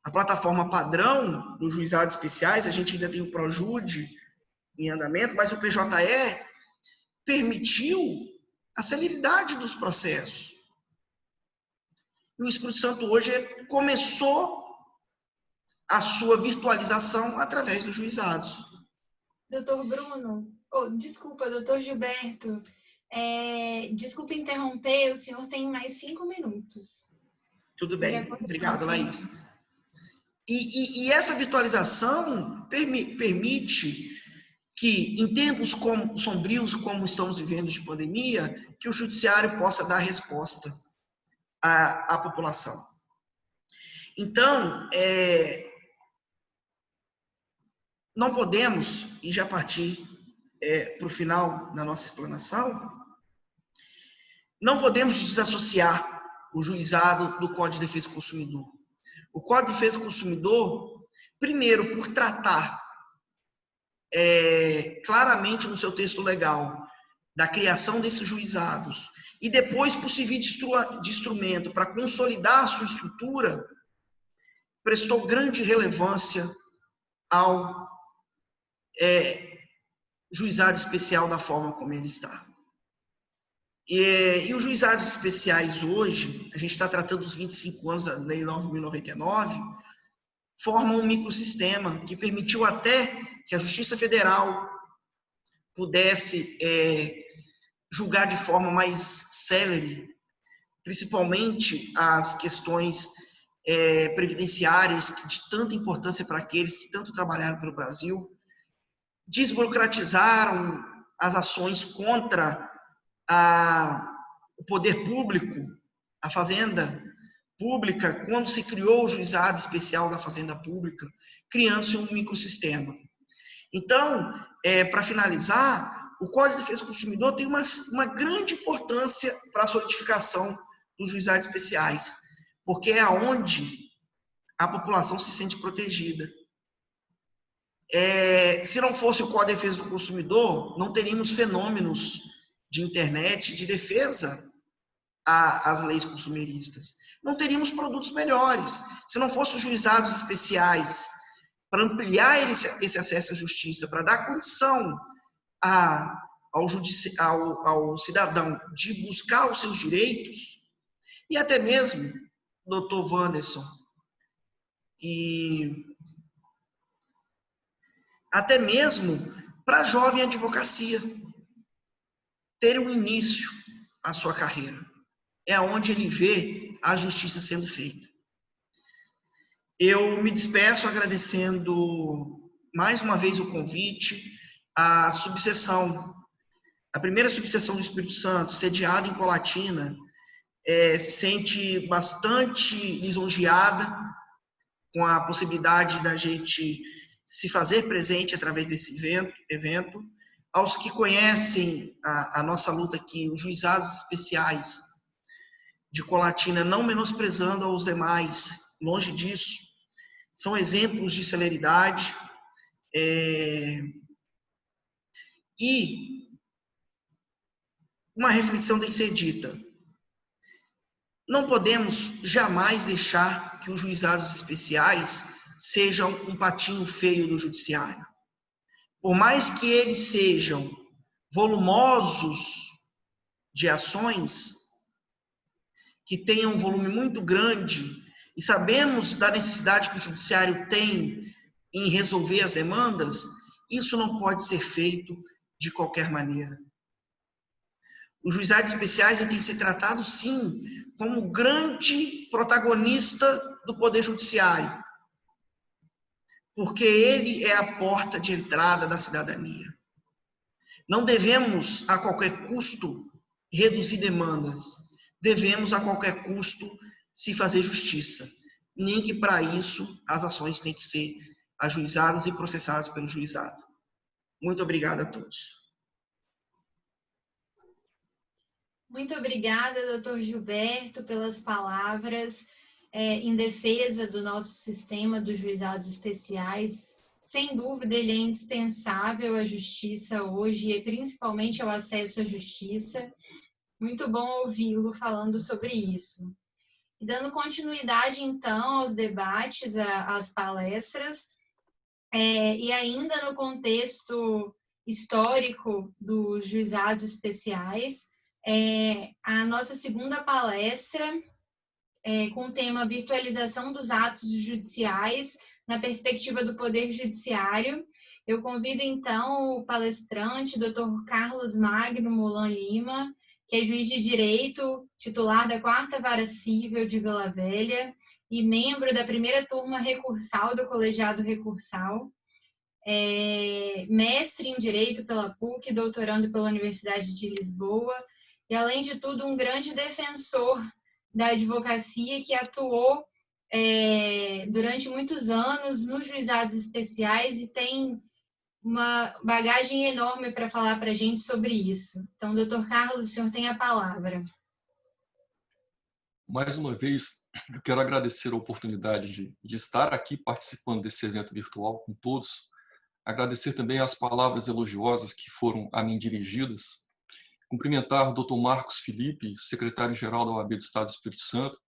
a plataforma padrão dos juizados especiais, a gente ainda tem o ProJude em andamento, mas o PJE permitiu a celeridade dos processos. E o Espírito Santo hoje começou a sua virtualização através dos juizados. Doutor Bruno, desculpa, doutor Gilberto, desculpa interromper, o senhor tem mais 5 minutos. Tudo bem, obrigado, Laís. E essa virtualização permite que, em tempos sombrios como estamos vivendo de pandemia, que o judiciário possa dar resposta à população. Então, não podemos, e já partir para o final da nossa explanação, não podemos desassociar o juizado do Código de Defesa do Consumidor. O Código de Defesa do Consumidor, primeiro, por tratar claramente no seu texto legal da criação desses juizados, e depois por servir de instrumento para consolidar a sua estrutura, prestou grande relevância ao juizado especial da forma como ele está. E os juizados especiais hoje, a gente está tratando dos 25 anos da Lei 9.099, formam um microsistema que permitiu até que a Justiça Federal pudesse julgar de forma mais célere, principalmente as questões previdenciárias de tanta importância para aqueles que tanto trabalharam pelo Brasil, desburocratizaram as ações contra o poder público, a Fazenda, pública quando se criou o Juizado Especial da Fazenda Pública, criando-se um microsistema. Então, para finalizar, o Código de Defesa do Consumidor tem uma grande importância para a solidificação dos juizados especiais, porque é onde a população se sente protegida. Se não fosse o Código de Defesa do Consumidor, não teríamos fenômenos de internet de defesa às leis consumeristas. Não teríamos produtos melhores. Se não fossem os juizados especiais para ampliar esse acesso à justiça, para dar condição ao cidadão de buscar os seus direitos, e até mesmo, doutor Wanderson, e até mesmo para a jovem advocacia ter um início à sua carreira. É onde ele vê a justiça sendo feita. Eu me despeço agradecendo mais uma vez o convite à subseção, a primeira subseção do Espírito Santo, sediada em Colatina, se sente bastante lisonjeada com a possibilidade da gente se fazer presente através desse evento. Aos que conhecem a nossa luta aqui, os juizados especiais de Colatina, não menosprezando aos demais, longe disso, são exemplos de celeridade. E uma reflexão tem que ser dita. Não podemos jamais deixar que os juizados especiais sejam um patinho feio do judiciário. Por mais que eles sejam volumosos de ações, que tenham um volume muito grande, e sabemos da necessidade que o judiciário tem em resolver as demandas, isso não pode ser feito de qualquer maneira. Os juizados especiais têm que ser tratados, sim, como grande protagonista do Poder Judiciário, porque ele é a porta de entrada da cidadania. Não devemos, a qualquer custo, reduzir demandas. Devemos, a qualquer custo, se fazer justiça. Nem que, para isso, as ações têm que ser ajuizadas e processadas pelo juizado. Muito obrigado a todos. Muito obrigada, doutor Gilberto, pelas palavras em defesa do nosso sistema dos juizados especiais. Sem dúvida, ele é indispensável à justiça hoje e principalmente ao acesso à justiça. Muito bom ouvi-lo falando sobre isso. E dando continuidade, então, aos debates, às palestras, e ainda no contexto histórico dos juizados especiais, a nossa segunda palestra, com o tema Virtualização dos Atos Judiciais na Perspectiva do Poder Judiciário. Eu convido, então, o palestrante, Dr. Carlos Magno Molan Lima, que é juiz de direito, titular da 4ª Vara Cível de Vila Velha e membro da primeira turma recursal do Colegiado Recursal, mestre em Direito pela PUC, doutorando pela Universidade de Lisboa, e, além de tudo, um grande defensor da advocacia que atuou durante muitos anos nos juizados especiais e tem uma bagagem enorme para falar para a gente sobre isso. Então, doutor Carlos, o senhor tem a palavra. Mais uma vez, eu quero agradecer a oportunidade de estar aqui participando desse evento virtual com todos. Agradecer também as palavras elogiosas que foram a mim dirigidas. Cumprimentar o Dr. Marcos Felipe, secretário-geral da OAB do Estado do Espírito Santo.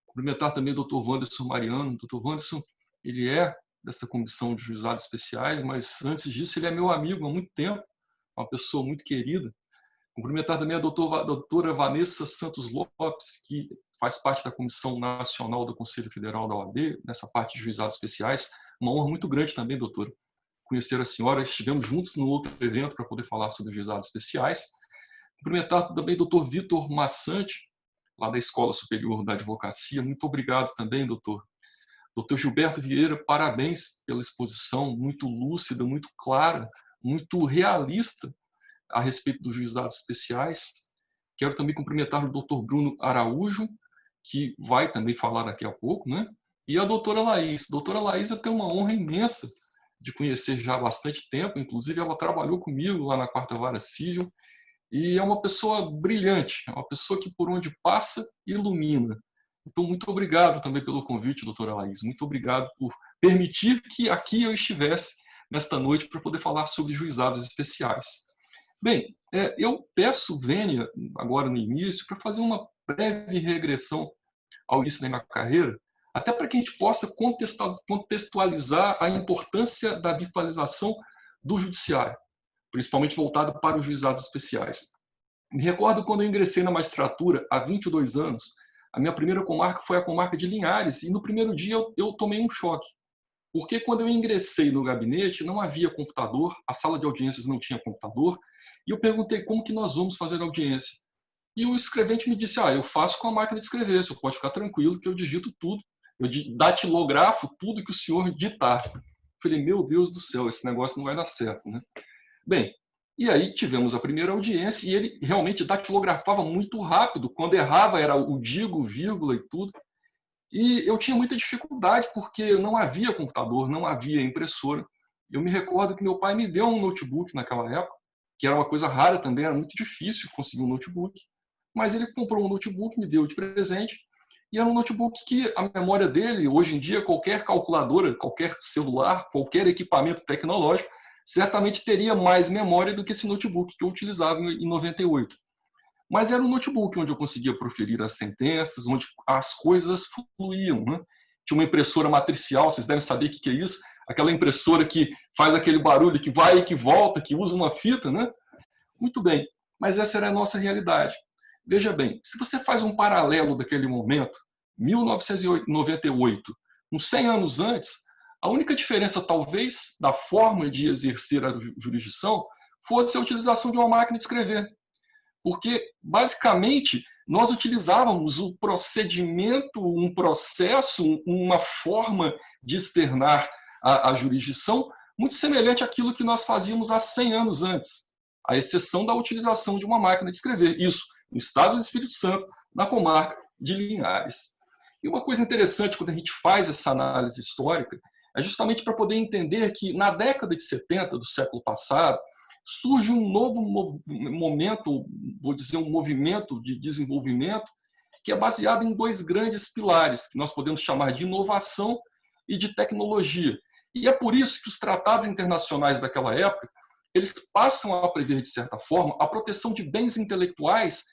Cumprimentar também o Dr. Wanderson Mariano. Dr. Wanderson, ele é dessa comissão de juizados especiais, mas antes disso ele é meu amigo há muito tempo, uma pessoa muito querida. Cumprimentar também a doutora Vanessa Santos Lopes, que faz parte da Comissão Nacional do Conselho Federal da OAB, nessa parte de juizados especiais. Uma honra muito grande também, doutora, conhecer a senhora. Estivemos juntos no outro evento para poder falar sobre juizados especiais. Cumprimentar também o doutor Vitor Massante, lá da Escola Superior da Advocacia. Muito obrigado também, doutor. Doutor Gilberto Vieira, parabéns pela exposição muito lúcida, muito clara, muito realista a respeito dos juizados especiais. Quero também cumprimentar o doutor Bruno Araújo que vai também falar daqui a pouco, né? E a doutora Laís. Doutora Laís, eu tenho uma honra imensa de conhecer já há bastante tempo, inclusive ela trabalhou comigo lá na 4ª Vara Civil, e é uma pessoa brilhante, é uma pessoa que por onde passa, ilumina. Então, muito obrigado também pelo convite, doutora Laís. Muito obrigado por permitir que aqui eu estivesse nesta noite para poder falar sobre juizados especiais. Bem, eu peço, Vênia, agora no início, para fazer uma breve regressão ao início da minha carreira, até para que a gente possa contextualizar a importância da virtualização do judiciário, principalmente voltado para os juizados especiais. Me recordo quando eu ingressei na magistratura, há 22 anos, a minha primeira comarca foi a comarca de Linhares, e no primeiro dia eu tomei um choque, porque quando eu ingressei no gabinete não havia computador, a sala de audiências não tinha computador, e eu perguntei como que nós vamos fazer a audiência. E o escrevente me disse, eu faço com a máquina de escrever, você pode ficar tranquilo que eu digito tudo, eu datilografo tudo que o senhor ditar. Eu falei, meu Deus do céu, esse negócio não vai dar certo, né? Bem, e aí tivemos a primeira audiência e ele realmente datilografava muito rápido, quando errava era o digo, vírgula e tudo. E eu tinha muita dificuldade porque não havia computador, não havia impressora. Eu me recordo que meu pai me deu um notebook naquela época, que era uma coisa rara também, era muito difícil conseguir um notebook. Mas ele comprou um notebook, me deu de presente, e era um notebook que a memória dele, hoje em dia, qualquer calculadora, qualquer celular, qualquer equipamento tecnológico, certamente teria mais memória do que esse notebook que eu utilizava em 98. Mas era um notebook onde eu conseguia proferir as sentenças, onde as coisas fluíam, né? Tinha uma impressora matricial, vocês devem saber o que é isso, aquela impressora que faz aquele barulho que vai e que volta, que usa uma fita, né? Muito bem, mas essa era a nossa realidade. Veja bem, se você faz um paralelo daquele momento, 1998, uns 100 anos antes, a única diferença, talvez, da forma de exercer a jurisdição fosse a utilização de uma máquina de escrever. Porque, basicamente, nós utilizávamos o procedimento, um processo, uma forma de externar a jurisdição muito semelhante àquilo que nós fazíamos há 100 anos antes, à exceção da utilização de uma máquina de escrever. Isso no estado do Espírito Santo, na comarca de Linhares. E uma coisa interessante quando a gente faz essa análise histórica é justamente para poder entender que na década de 70 do século passado surge um novo momento, vou dizer, um movimento de desenvolvimento que é baseado em dois grandes pilares, que nós podemos chamar de inovação e de tecnologia. E é por isso que os tratados internacionais daquela época, eles passam a prever, de certa forma, a proteção de bens intelectuais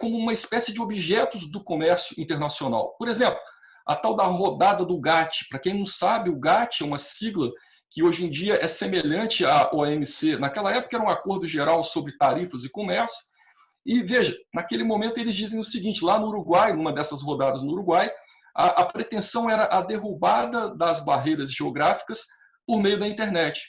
como uma espécie de objetos do comércio internacional. Por exemplo, a tal da rodada do GATT. Para quem não sabe, o GATT é uma sigla que hoje em dia é semelhante à OMC. Naquela época era um acordo geral sobre tarifas e comércio. E veja, naquele momento eles dizem o seguinte, lá no Uruguai, numa dessas rodadas no Uruguai, a pretensão era a derrubada das barreiras geográficas por meio da internet.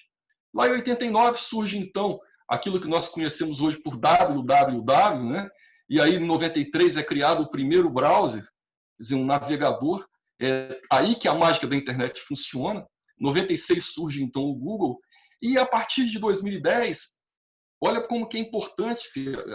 Lá em 89 surge então aquilo que nós conhecemos hoje por www, né? E aí em 93 é criado o primeiro browser, quer dizer, um navegador. É aí que a mágica da internet funciona. Em 96 surge então o Google. E a partir de 2010, olha como que é importante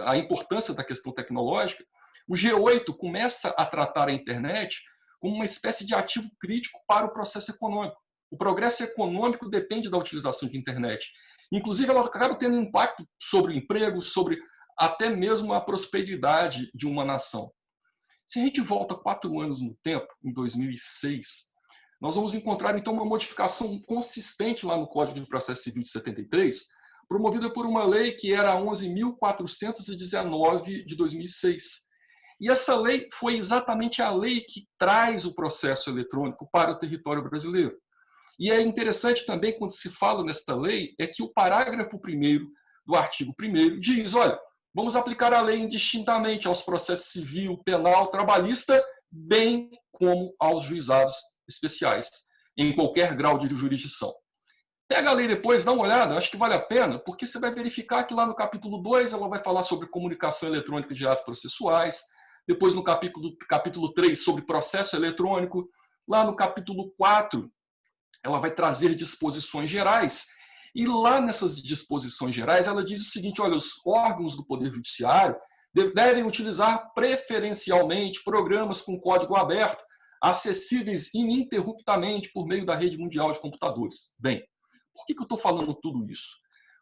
a importância da questão tecnológica. O G8 começa a tratar a internet como uma espécie de ativo crítico para o processo econômico. O progresso econômico depende da utilização de internet. Inclusive, ela acaba tendo um impacto sobre o emprego, sobre até mesmo a prosperidade de uma nação. Se a gente volta 4 anos no tempo, em 2006, nós vamos encontrar, então, uma modificação consistente lá no Código de Processo Civil de 73, promovida por uma lei que era a 11.419 de 2006. E essa lei foi exatamente a lei que traz o processo eletrônico para o território brasileiro. E é interessante também, quando se fala nesta lei, é que o parágrafo 1º do artigo 1º diz, olha, vamos aplicar a lei indistintamente aos processos civil, penal, trabalhista, bem como aos juizados especiais, em qualquer grau de jurisdição. Pega a lei depois, dá uma olhada, acho que vale a pena, porque você vai verificar que lá no capítulo 2 ela vai falar sobre comunicação eletrônica de atos processuais, depois no capítulo 3 sobre processo eletrônico, lá no capítulo 4 ela vai trazer disposições gerais, e lá nessas disposições gerais ela diz o seguinte, olha, os órgãos do Poder Judiciário devem utilizar preferencialmente programas com código aberto, acessíveis ininterruptamente por meio da rede mundial de computadores. Bem, por que eu estou falando tudo isso?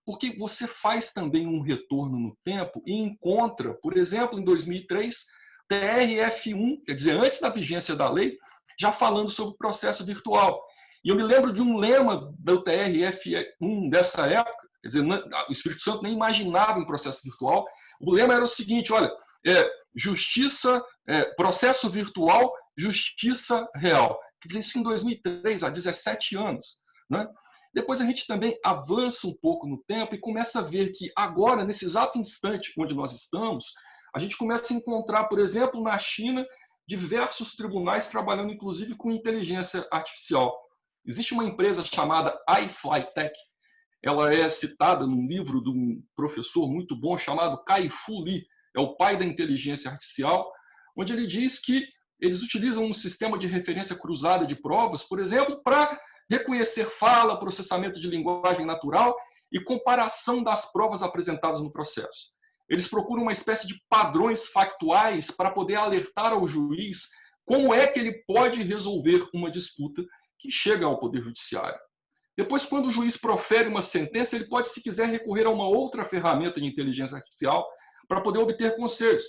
Porque você faz também um retorno no tempo e encontra, por exemplo, em 2003, TRF1, quer dizer, antes da vigência da lei, já falando sobre o processo virtual. E eu me lembro de um lema do TRF1 dessa época, quer dizer, o Espírito Santo nem imaginava em processo virtual. O lema era o seguinte, olha, justiça, processo virtual, justiça real. Quer dizer, isso em 2003, há 17 anos. Né? Depois a gente também avança um pouco no tempo e começa a ver que agora, nesse exato instante onde nós estamos, a gente começa a encontrar, por exemplo, na China, diversos tribunais trabalhando, inclusive, com inteligência artificial. Existe uma empresa chamada iFlyTech. Ela é citada num livro de um professor muito bom chamado Kai-Fu Lee, é o pai da inteligência artificial, onde ele diz que eles utilizam um sistema de referência cruzada de provas, por exemplo, para reconhecer fala, processamento de linguagem natural e comparação das provas apresentadas no processo. Eles procuram uma espécie de padrões factuais para poder alertar ao juiz como é que ele pode resolver uma disputa que chega ao Poder Judiciário. Depois, quando o juiz profere uma sentença, ele pode, se quiser, recorrer a uma outra ferramenta de inteligência artificial para poder obter conselhos.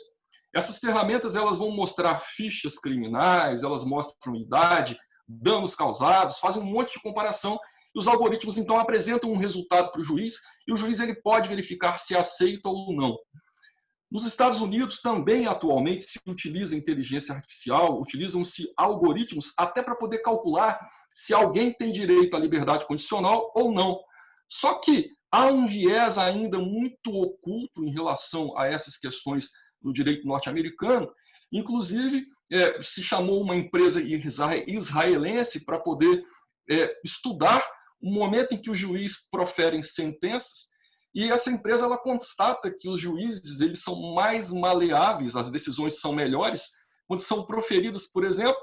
Essas ferramentas elas vão mostrar fichas criminais, elas mostram idade, danos causados, fazem um monte de comparação e os algoritmos, então, apresentam um resultado para o juiz e o juiz ele pode verificar se aceita ou não. Nos Estados Unidos também, atualmente, se utiliza inteligência artificial, utilizam-se algoritmos até para poder calcular se alguém tem direito à liberdade condicional ou não. Só que há um viés ainda muito oculto em relação a essas questões no direito norte-americano. Inclusive, se chamou uma empresa israelense para poder estudar o momento em que o juiz profere sentenças, e essa empresa ela constata que os juízes eles são mais maleáveis, as decisões são melhores, quando são proferidas, por exemplo,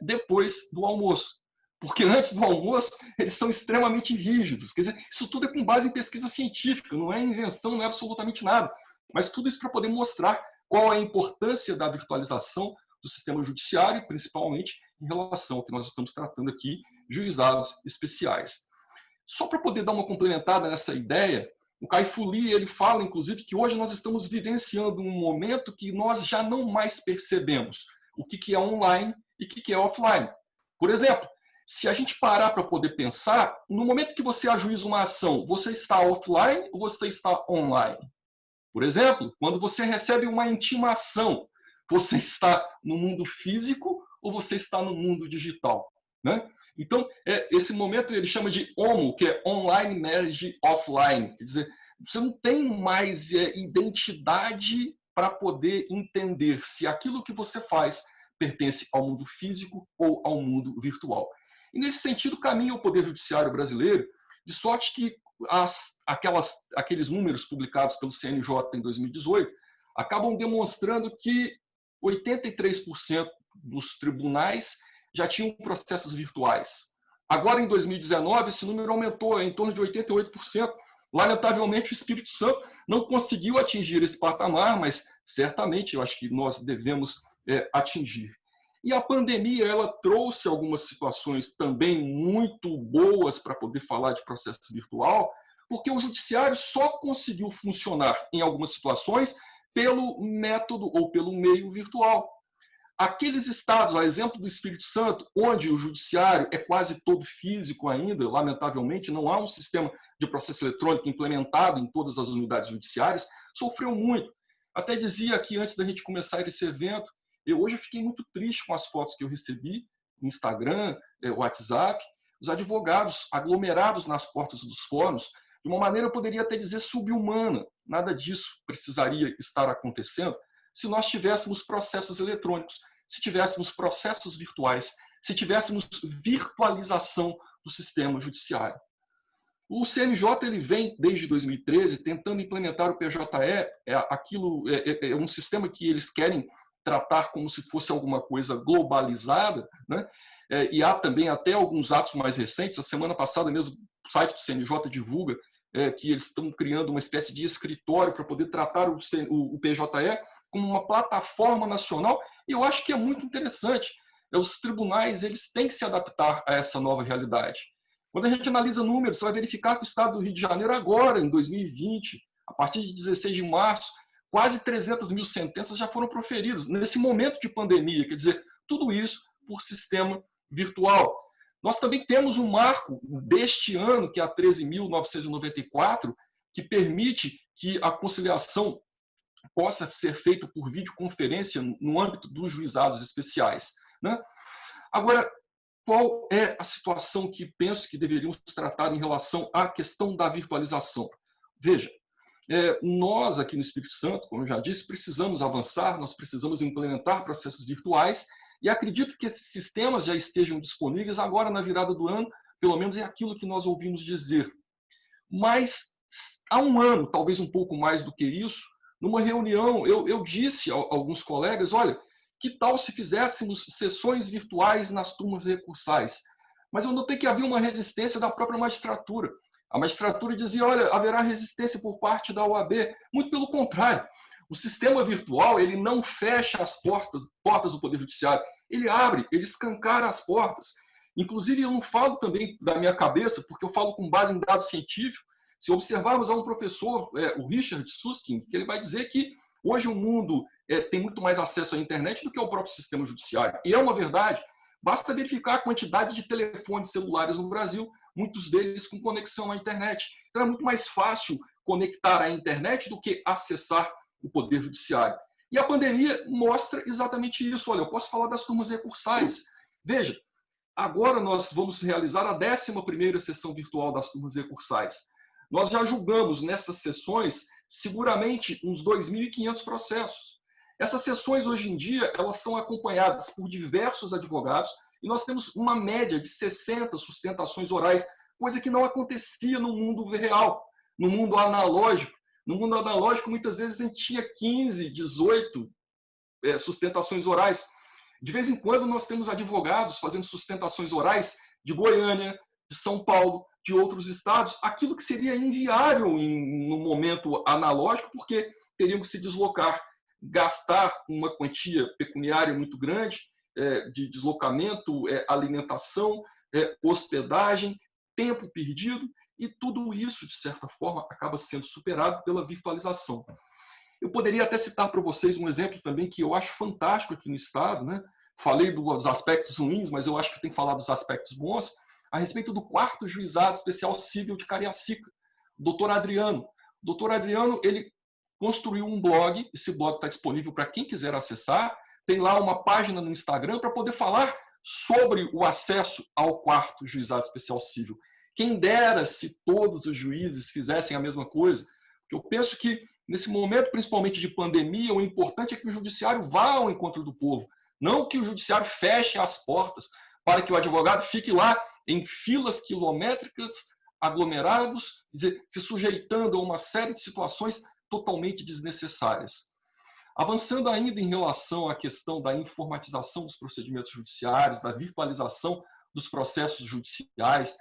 depois do almoço. Porque antes do almoço, eles são extremamente rígidos. Quer dizer, isso tudo é com base em pesquisa científica, não é invenção, não é absolutamente nada. Mas tudo isso para poder mostrar qual é a importância da virtualização do sistema judiciário, principalmente em relação ao que nós estamos tratando aqui, juizados especiais. Só para poder dar uma complementada nessa ideia, o Kai-Fu Lee ele fala, inclusive, que hoje nós estamos vivenciando um momento que nós já não mais percebemos o que é online e o que é offline. Por exemplo, se a gente parar para poder pensar, no momento que você ajuiza uma ação, você está offline ou você está online? Por exemplo, quando você recebe uma intimação, você está no mundo físico ou você está no mundo digital? Né? Então, esse momento ele chama de OMO, que é Online Marriage Offline. Quer dizer, você não tem mais identidade para poder entender se aquilo que você faz pertence ao mundo físico ou ao mundo virtual. E, nesse sentido, caminha o Poder Judiciário brasileiro, de sorte que aqueles números publicados pelo CNJ em 2018 acabam demonstrando que 83% dos tribunais já tinham processos virtuais. Agora, em 2019, esse número aumentou em torno de 88%. Lamentavelmente, o Espírito Santo não conseguiu atingir esse patamar, mas certamente eu acho que nós devemos atingir. E a pandemia ela trouxe algumas situações também muito boas para poder falar de processo virtual, porque o judiciário só conseguiu funcionar em algumas situações pelo método ou pelo meio virtual. Aqueles estados, a exemplo do Espírito Santo, onde o judiciário é quase todo físico ainda, lamentavelmente, não há um sistema de processo eletrônico implementado em todas as unidades judiciárias, sofreu muito. Até dizia aqui, antes da gente começar esse evento, hoje eu fiquei muito triste com as fotos que eu recebi no Instagram, WhatsApp, os advogados aglomerados nas portas dos fóruns, de uma maneira, eu poderia até dizer, subhumana. Nada disso precisaria estar acontecendo se nós tivéssemos processos eletrônicos, se tivéssemos processos virtuais, se tivéssemos virtualização do sistema judiciário. O CNJ ele vem, desde 2013, tentando implementar o PJE, é um sistema que eles querem tratar como se fosse alguma coisa globalizada, né? E há também até alguns atos mais recentes. A semana passada mesmo, o site do CNJ divulga que eles estão criando uma espécie de escritório para poder tratar o PJE como uma plataforma nacional, e eu acho que é muito interessante. Os tribunais eles têm que se adaptar a essa nova realidade. Quando a gente analisa números, você vai verificar que o Estado do Rio de Janeiro agora, em 2020, a partir de 16 de março, quase 300 mil sentenças já foram proferidas, nesse momento de pandemia, quer dizer, tudo isso por sistema virtual. Nós também temos um marco deste ano, que é a 13.994, que permite que a conciliação possa ser feita por videoconferência no âmbito dos juizados especiais, né? Agora, qual é a situação que penso que deveríamos tratar em relação à questão da virtualização? Veja, nós aqui no Espírito Santo, como eu já disse, precisamos avançar, nós precisamos implementar processos virtuais, e acredito que esses sistemas já estejam disponíveis agora na virada do ano, pelo menos é aquilo que nós ouvimos dizer. Mas há um ano, talvez um pouco mais do que isso, numa reunião, eu disse a alguns colegas, olha, que tal se fizéssemos sessões virtuais nas turmas recursais? Mas eu notei que havia uma resistência da própria magistratura. A magistratura dizia, olha, haverá resistência por parte da OAB. Muito pelo contrário. O sistema virtual ele não fecha as portas do Poder Judiciário. Ele abre, ele escancara as portas. Inclusive, eu não falo também da minha cabeça, porque eu falo com base em dados científicos. Se observarmos a um professor, o Richard Susskind, que ele vai dizer que hoje o mundo tem muito mais acesso à internet do que ao próprio sistema judiciário. E é uma verdade. Basta verificar a quantidade de telefones celulares no Brasil, muitos deles com conexão à internet. Então é muito mais fácil conectar à internet do que acessar o Poder Judiciário. E a pandemia mostra exatamente isso. Olha, eu posso falar das turmas recursais. Veja, agora nós vamos realizar a 11ª sessão virtual das turmas recursais. Nós já julgamos nessas sessões seguramente uns 2.500 processos. Essas sessões, hoje em dia, elas são acompanhadas por diversos advogados e nós temos uma média de 60 sustentações orais, coisa que não acontecia no mundo real, no mundo analógico. No mundo analógico, muitas vezes, a gente tinha 15, 18 sustentações orais. De vez em quando, nós temos advogados fazendo sustentações orais de Goiânia, de São Paulo, de outros estados, aquilo que seria inviável no momento analógico, porque teríamos que se deslocar, gastar uma quantia pecuniária muito grande, de deslocamento, alimentação, hospedagem, tempo perdido, e tudo isso, de certa forma, acaba sendo superado pela virtualização. Eu poderia até citar para vocês um exemplo também que eu acho fantástico aqui no estado, né? Falei dos aspectos ruins, mas eu acho que tem que falar dos aspectos bons, a respeito do 4º Juizado Especial Civil de Cariacica, o doutor Adriano. O doutor Adriano, ele construiu um blog, esse blog está disponível para quem quiser acessar, tem lá uma página no Instagram para poder falar sobre o acesso ao 4º Juizado Especial Civil. Quem dera se todos os juízes fizessem a mesma coisa, porque eu penso que, nesse momento, principalmente de pandemia, o importante é que o judiciário vá ao encontro do povo, não que o judiciário feche as portas para que o advogado fique lá em filas quilométricas, aglomerados, se sujeitando a uma série de situações totalmente desnecessárias. Avançando ainda em relação à questão da informatização dos procedimentos judiciários, da virtualização dos processos judiciais,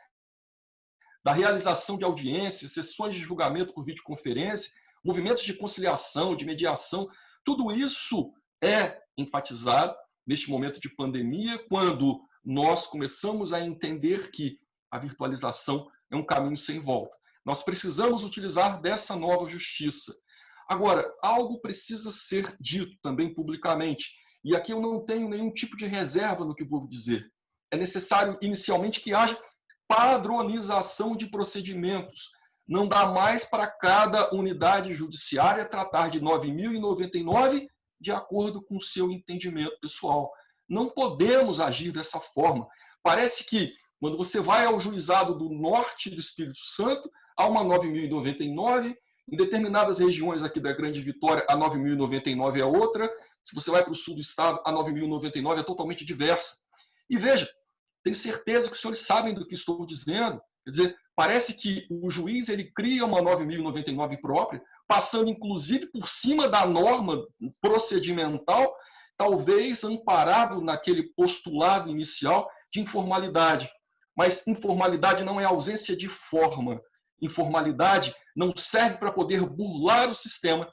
da realização de audiências, sessões de julgamento por videoconferência, movimentos de conciliação, de mediação, tudo isso é enfatizado neste momento de pandemia, quando nós começamos a entender que a virtualização é um caminho sem volta. Nós precisamos utilizar dessa nova justiça. Agora, algo precisa ser dito também publicamente, e aqui eu não tenho nenhum tipo de reserva no que vou dizer. É necessário, inicialmente, que haja padronização de procedimentos. Não dá mais para cada unidade judiciária tratar de 9.099 de acordo com o seu entendimento pessoal. Não podemos agir dessa forma. Parece que, quando você vai ao juizado do norte do Espírito Santo, há uma 9.099, em determinadas regiões aqui da Grande Vitória, a 9.099 é outra, se você vai para o sul do estado, a 9.099 é totalmente diversa. E veja, tenho certeza que os senhores sabem do que estou dizendo, quer dizer, parece que o juiz ele cria uma 9.099 própria, passando inclusive por cima da norma procedimental, talvez amparado naquele postulado inicial de informalidade. Mas informalidade não é ausência de forma. informalidade não serve para poder burlar o sistema,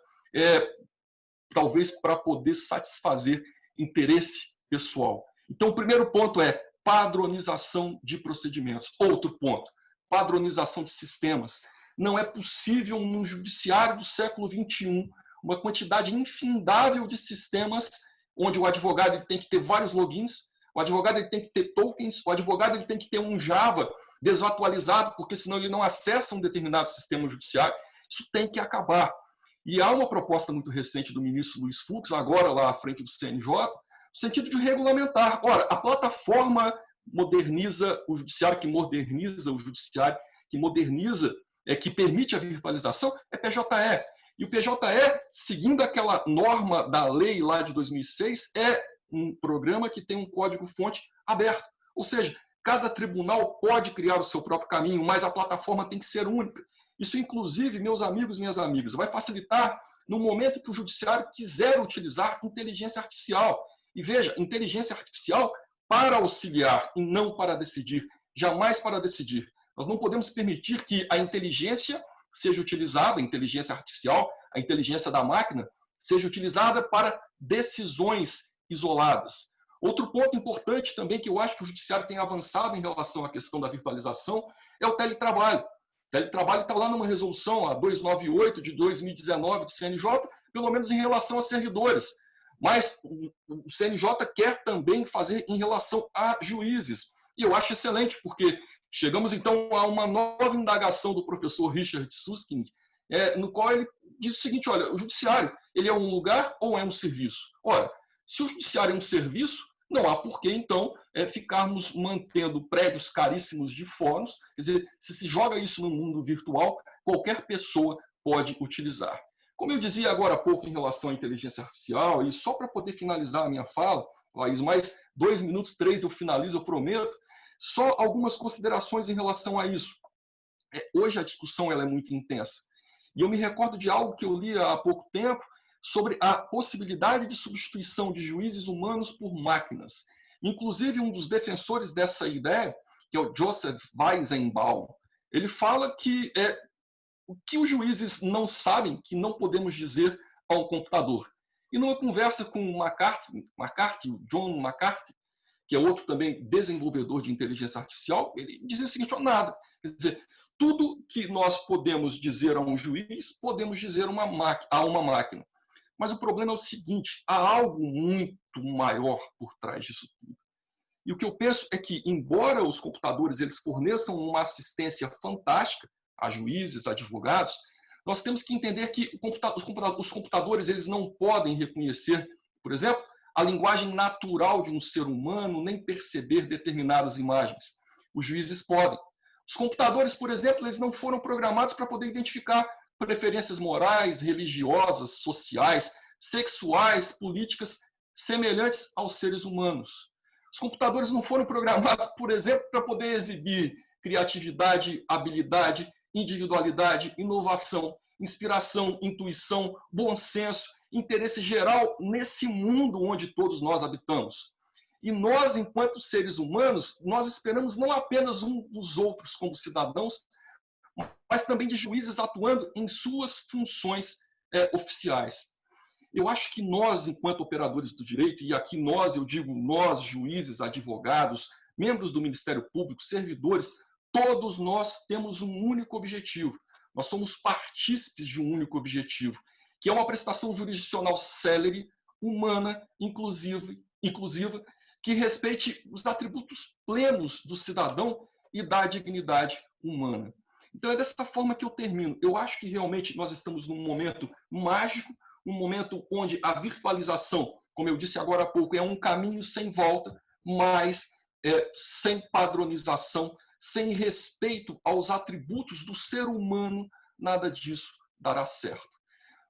talvez para poder satisfazer interesse pessoal. Então, o primeiro ponto é padronização de procedimentos. Outro ponto, padronização de sistemas. Não é possível, no judiciário do século XXI, uma quantidade infindável de sistemas onde o advogado ele tem que ter vários logins, o advogado ele tem que ter tokens, o advogado ele tem que ter um Java desatualizado, porque senão ele não acessa um determinado sistema judiciário. Isso tem que acabar. E há uma proposta muito recente do ministro Luiz Fux, agora lá à frente do CNJ, no sentido de regulamentar. Ora, a plataforma moderniza o judiciário, que moderniza o judiciário, que moderniza, que permite a virtualização, é PJE. E o PJE, seguindo aquela norma da lei lá de 2006, é um programa que tem um código-fonte aberto. Ou seja, cada tribunal pode criar o seu próprio caminho, mas a plataforma tem que ser única. Isso, inclusive, meus amigos e minhas amigas, vai facilitar no momento que o judiciário quiser utilizar inteligência artificial. E veja, inteligência artificial para auxiliar e não para decidir, jamais para decidir. Nós não podemos permitir que a inteligência seja utilizada, a inteligência artificial, a inteligência da máquina, seja utilizada para decisões isoladas. Outro ponto importante também que eu acho que o judiciário tem avançado em relação à questão da virtualização é o teletrabalho. O teletrabalho está lá numa resolução, a 298 de 2019 do CNJ, pelo menos em relação a servidores. Mas o CNJ quer também fazer em relação a juízes. E eu acho excelente, porque chegamos então a uma nova indagação do professor Richard Susskind, no qual ele diz o seguinte: olha, o judiciário ele é um lugar ou é um serviço? Ora, se o judiciário é um serviço, não há por que, então, ficarmos mantendo prédios caríssimos de fóruns. Quer dizer, se se joga isso no mundo virtual, qualquer pessoa pode utilizar. Como eu dizia agora há pouco em relação à inteligência artificial, e só para poder finalizar a minha fala, Laís, mais 2 minutos, 3 eu finalizo, eu prometo, só algumas considerações em relação a isso. Hoje a discussão ela é muito intensa. E eu me recordo de algo que eu li há pouco tempo, sobre a possibilidade de substituição de juízes humanos por máquinas. Inclusive, um dos defensores dessa ideia, que é o Joseph Weizenbaum, ele fala que o que os juízes não sabem, que não podemos dizer a um computador. E numa conversa com o John McCarthy, que é outro também desenvolvedor de inteligência artificial, ele dizia o seguinte: nada. Quer dizer, tudo que nós podemos dizer a um juiz, podemos dizer a uma máquina. Mas o problema é o seguinte: há algo muito maior por trás disso tudo. E o que eu penso é que, embora os computadores eles forneçam uma assistência fantástica a juízes, a advogados, nós temos que entender que os computadores eles não podem reconhecer, por exemplo, a linguagem natural de um ser humano, nem perceber determinadas imagens. Os juízes podem. Os computadores, por exemplo, eles não foram programados para poder identificar preferências morais, religiosas, sociais, sexuais, políticas, semelhantes aos seres humanos. Os computadores não foram programados, por exemplo, para poder exibir criatividade, habilidade, individualidade, inovação, inspiração, intuição, bom senso, interesse geral nesse mundo onde todos nós habitamos. E nós, enquanto seres humanos, nós esperamos não apenas um dos outros como cidadãos, mas também de juízes atuando em suas funções oficiais. Eu acho que nós, enquanto operadores do direito, e aqui nós, eu digo nós, juízes, advogados, membros do Ministério Público, servidores, todos nós temos um único objetivo. Nós somos partícipes de um único objetivo, que é uma prestação jurisdicional célere, humana, inclusiva, que respeite os atributos plenos do cidadão e da dignidade humana. Então é dessa forma que eu termino. Eu acho que realmente nós estamos num momento mágico, um momento onde a virtualização, como eu disse agora há pouco, é um caminho sem volta, mas sem padronização, sem respeito aos atributos do ser humano, nada disso dará certo.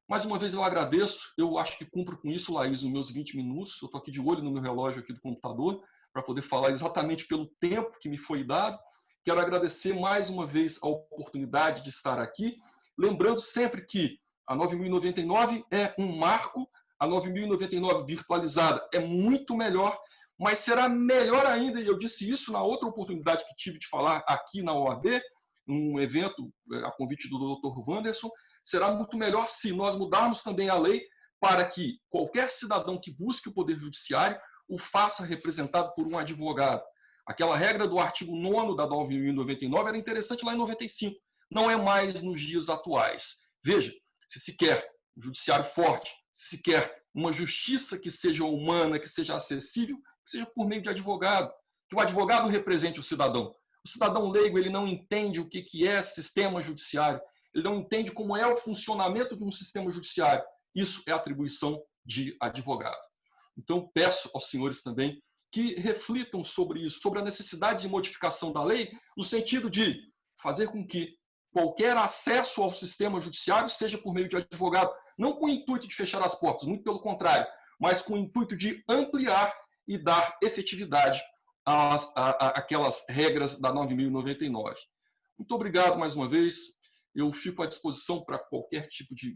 Mais uma vez eu agradeço, eu acho que cumpro com isso, Laís, nos meus 20 minutos. Eu estou aqui de olho no meu relógio aqui do computador, para poder falar exatamente pelo tempo que me foi dado. Quero agradecer mais uma vez a oportunidade de estar aqui, lembrando sempre que a 9.099 é um marco, a 9.099 virtualizada é muito melhor, mas será melhor ainda, e eu disse isso na outra oportunidade que tive de falar aqui na OAB, um evento a convite do Dr. Wanderson, será muito melhor se nós mudarmos também a lei para que qualquer cidadão que busque o Poder Judiciário o faça representado por um advogado. Aquela regra do artigo 9º da 9.099 era interessante lá em 95, não é mais nos dias atuais. Veja, se quer um judiciário forte, se quer uma justiça que seja humana, que seja acessível, que seja por meio de advogado, que o advogado represente o cidadão. O cidadão leigo, ele não entende o que é sistema judiciário, ele não entende como é o funcionamento de um sistema judiciário. Isso é atribuição de advogado. Então, peço aos senhores também que reflitam sobre isso, sobre a necessidade de modificação da lei, no sentido de fazer com que qualquer acesso ao sistema judiciário seja por meio de advogado, não com o intuito de fechar as portas, muito pelo contrário, mas com o intuito de ampliar e dar efetividade àquelas regras da 9.099. Muito obrigado mais uma vez. Eu fico à disposição para qualquer tipo de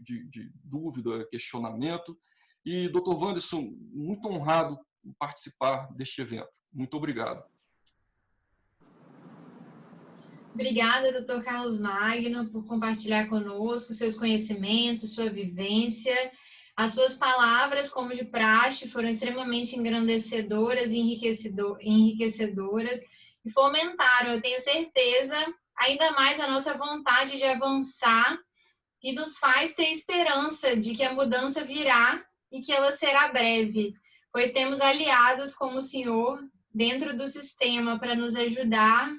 dúvida, questionamento. E, Dr. Wanderson, muito honrado em participar deste evento. Muito obrigado. Obrigada, doutor Carlos Magno, por compartilhar conosco seus conhecimentos, sua vivência. As suas palavras, como de praxe, foram extremamente engrandecedoras e enriquecedoras e fomentaram, eu tenho certeza, ainda mais a nossa vontade de avançar e nos faz ter esperança de que a mudança virá e que ela será breve, pois temos aliados como o senhor dentro do sistema para nos ajudar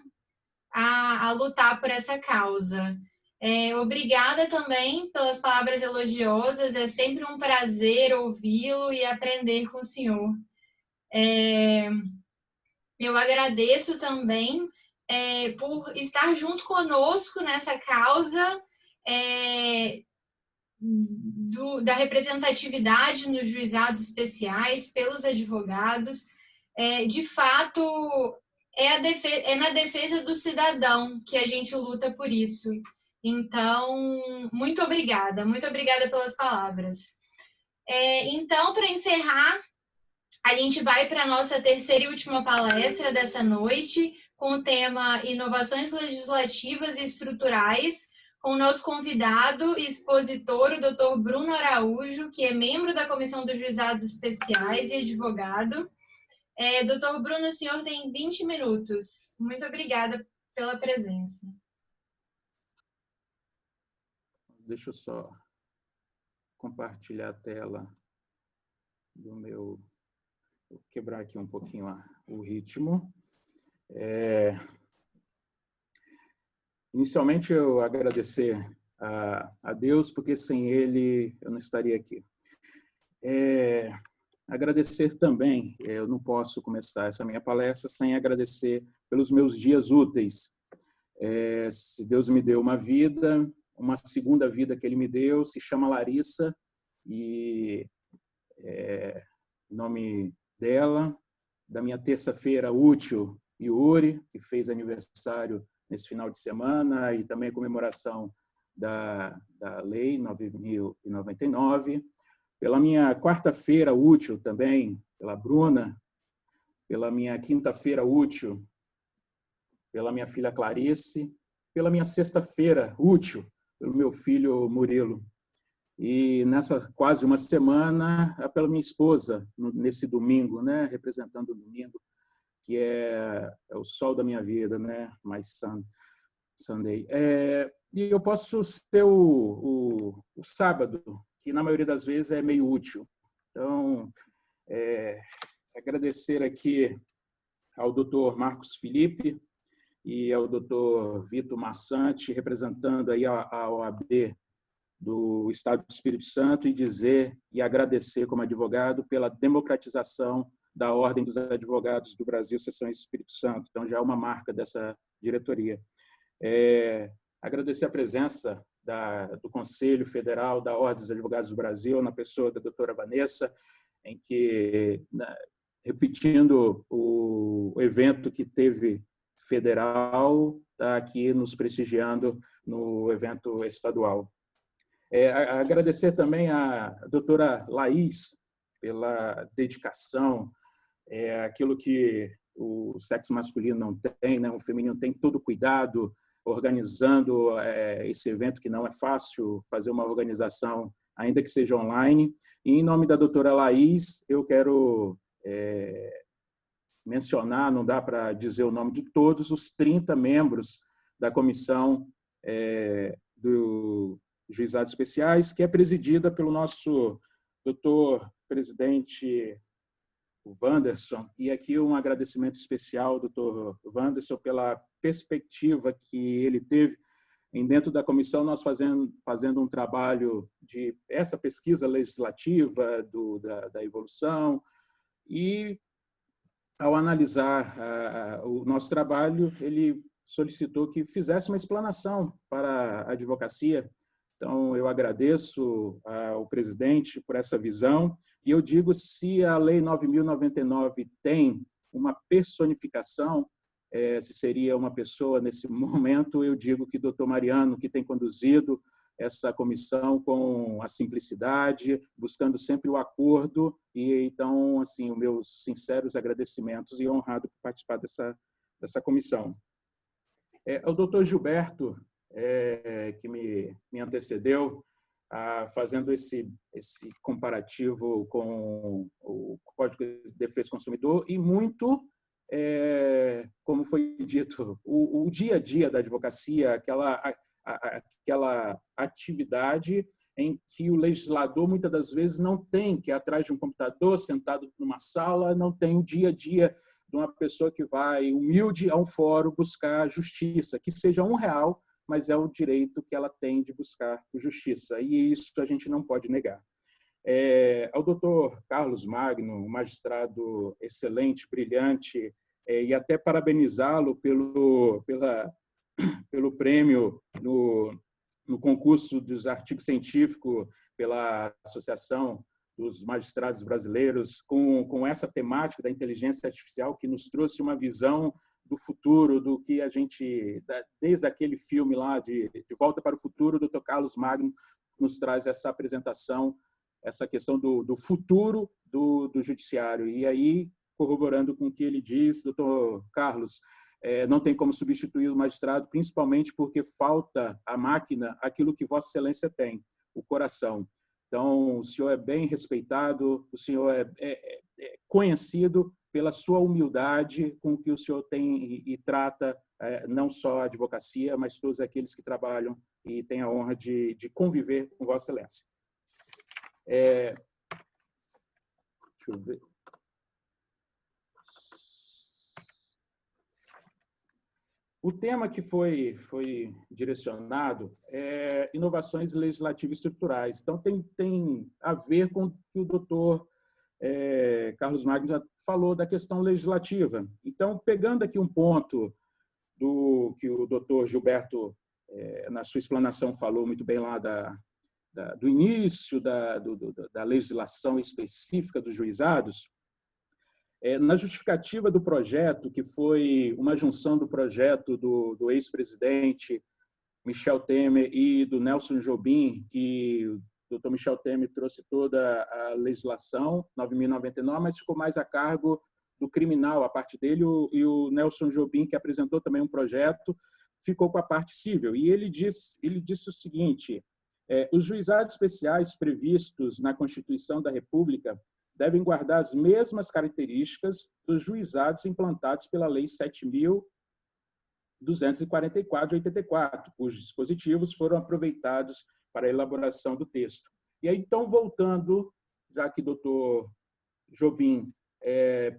a lutar por essa causa. Obrigada também pelas palavras elogiosas, é sempre um prazer ouvi-lo e aprender com o senhor. Eu agradeço também por estar junto conosco nessa causa da representatividade nos juizados especiais pelos advogados. De fato, é na defesa do cidadão que a gente luta por isso. Então, muito obrigada pelas palavras. Então, para encerrar, a gente vai para a nossa terceira e última palestra dessa noite, com o tema Inovações Legislativas e Estruturais, com o nosso convidado e expositor, o Dr. Bruno Araújo, que é membro da Comissão dos Juizados Especiais e advogado. Doutor Bruno, o senhor tem 20 minutos. Muito obrigada pela presença. Deixa eu só compartilhar a tela do meu... Vou quebrar aqui um pouquinho o ritmo. Inicialmente, eu agradecer a Deus, porque sem Ele eu não estaria aqui. Agradecer também, eu não posso começar essa minha palestra sem agradecer pelos meus dias úteis. Se Deus me deu uma vida, uma segunda vida que Ele me deu, se chama Larissa, e em nome dela, da minha terça-feira útil, Yuri, que fez aniversário nesse final de semana, e também a comemoração da Lei 9.099, pela minha quarta-feira útil também, pela Bruna, pela minha quinta-feira útil, pela minha filha Clarice, pela minha sexta-feira útil, pelo meu filho Murilo. E nessa quase uma semana, pela minha esposa, nesse domingo, né, representando o domingo, que é o sol da minha vida, né, mais Sunday. E eu posso ter o sábado, que na maioria das vezes é meio útil. Então, agradecer aqui ao Dr. Marcos Felipe e ao Dr. Vitor Massante, representando aí a OAB do Estado do Espírito Santo, e dizer e agradecer como advogado pela democratização da Ordem dos Advogados do Brasil, Seção Espírito Santo. Então, já é uma marca dessa diretoria. Agradecer a presença do Conselho Federal da Ordem dos Advogados do Brasil, na pessoa da doutora Vanessa, em que, repetindo o evento que teve federal, está aqui nos prestigiando no evento estadual. Agradecer também à doutora Laís pela dedicação, aquilo que o sexo masculino não tem, né? O feminino tem todo o cuidado, organizando esse evento, que não é fácil fazer uma organização, ainda que seja online. E, em nome da doutora Laís, eu quero mencionar, não dá para dizer o nome de todos, os 30 membros da comissão do Juizados Especiais, que é presidida pelo nosso doutor presidente Wanderson. E aqui um agradecimento especial ao doutor Wanderson pela perspectiva que ele teve em dentro da comissão, nós fazendo um trabalho de essa pesquisa legislativa da evolução, e ao analisar o nosso trabalho, ele solicitou que fizesse uma explanação para a advocacia. Então, eu agradeço ao presidente por essa visão, e eu digo, se a Lei 9.099 tem uma personificação, se seria uma pessoa nesse momento, eu digo que o doutor Mariano, que tem conduzido essa comissão com a simplicidade, buscando sempre o acordo, e então, assim, os meus sinceros agradecimentos e honrado por participar dessa comissão. O doutor Gilberto, que me antecedeu, fazendo esse comparativo com o Código de Defesa do Consumidor, e muito, como foi dito, o dia a dia da advocacia, aquela atividade em que o legislador muitas das vezes não tem, que é atrás de um computador, sentado numa sala, não tem o dia a dia de uma pessoa que vai humilde a um fórum buscar justiça, que seja R$1, mas é o direito que ela tem de buscar justiça, e isso a gente não pode negar. Ao doutor Carlos Magno, um magistrado excelente, brilhante, e até parabenizá-lo pelo prêmio no concurso dos artigos científicos pela Associação dos Magistrados Brasileiros, com essa temática da inteligência artificial, que nos trouxe uma visão do futuro, do que a gente, desde aquele filme lá de Volta para o Futuro, o Dr. Carlos Magno nos traz essa apresentação, essa questão do futuro do judiciário. E aí, corroborando com o que ele diz, doutor Carlos, não tem como substituir o magistrado, principalmente porque falta à máquina aquilo que Vossa Excelência tem, o coração. Então, o senhor é bem respeitado, o senhor é conhecido pela sua humildade com que o senhor tem e trata não só a advocacia, mas todos aqueles que trabalham e têm a honra de conviver com Vossa Excelência. Deixa eu ver. O tema que foi direcionado é inovações legislativas estruturais. Então, tem a ver com o que o doutor Carlos Magno já falou da questão legislativa. Então, pegando aqui um ponto do que o doutor Gilberto, na sua explanação, falou muito bem lá do início da legislação específica dos juizados, na justificativa do projeto, que foi uma junção do projeto do ex-presidente Michel Temer e do Nelson Jobim, que o doutor Michel Temer trouxe toda a legislação, 9.099, mas ficou mais a cargo do criminal, a parte dele, e o Nelson Jobim, que apresentou também um projeto, ficou com a parte civil. E ele disse o seguinte: os juizados especiais previstos na Constituição da República devem guardar as mesmas características dos juizados implantados pela Lei 7.244 de 84, cujos dispositivos foram aproveitados para a elaboração do texto. E aí, então, voltando, já que o doutor Jobim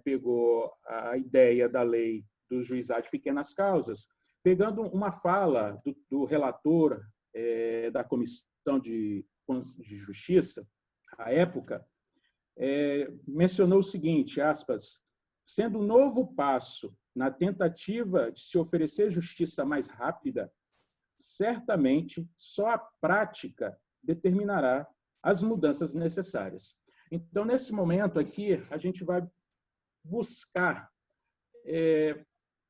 pegou a ideia da lei do juizado de pequenas causas, pegando uma fala do relator da Comissão de Justiça, à época, mencionou o seguinte, aspas, sendo um novo passo na tentativa de se oferecer justiça mais rápida, certamente só a prática determinará as mudanças necessárias. Então, nesse momento aqui, a gente vai buscar,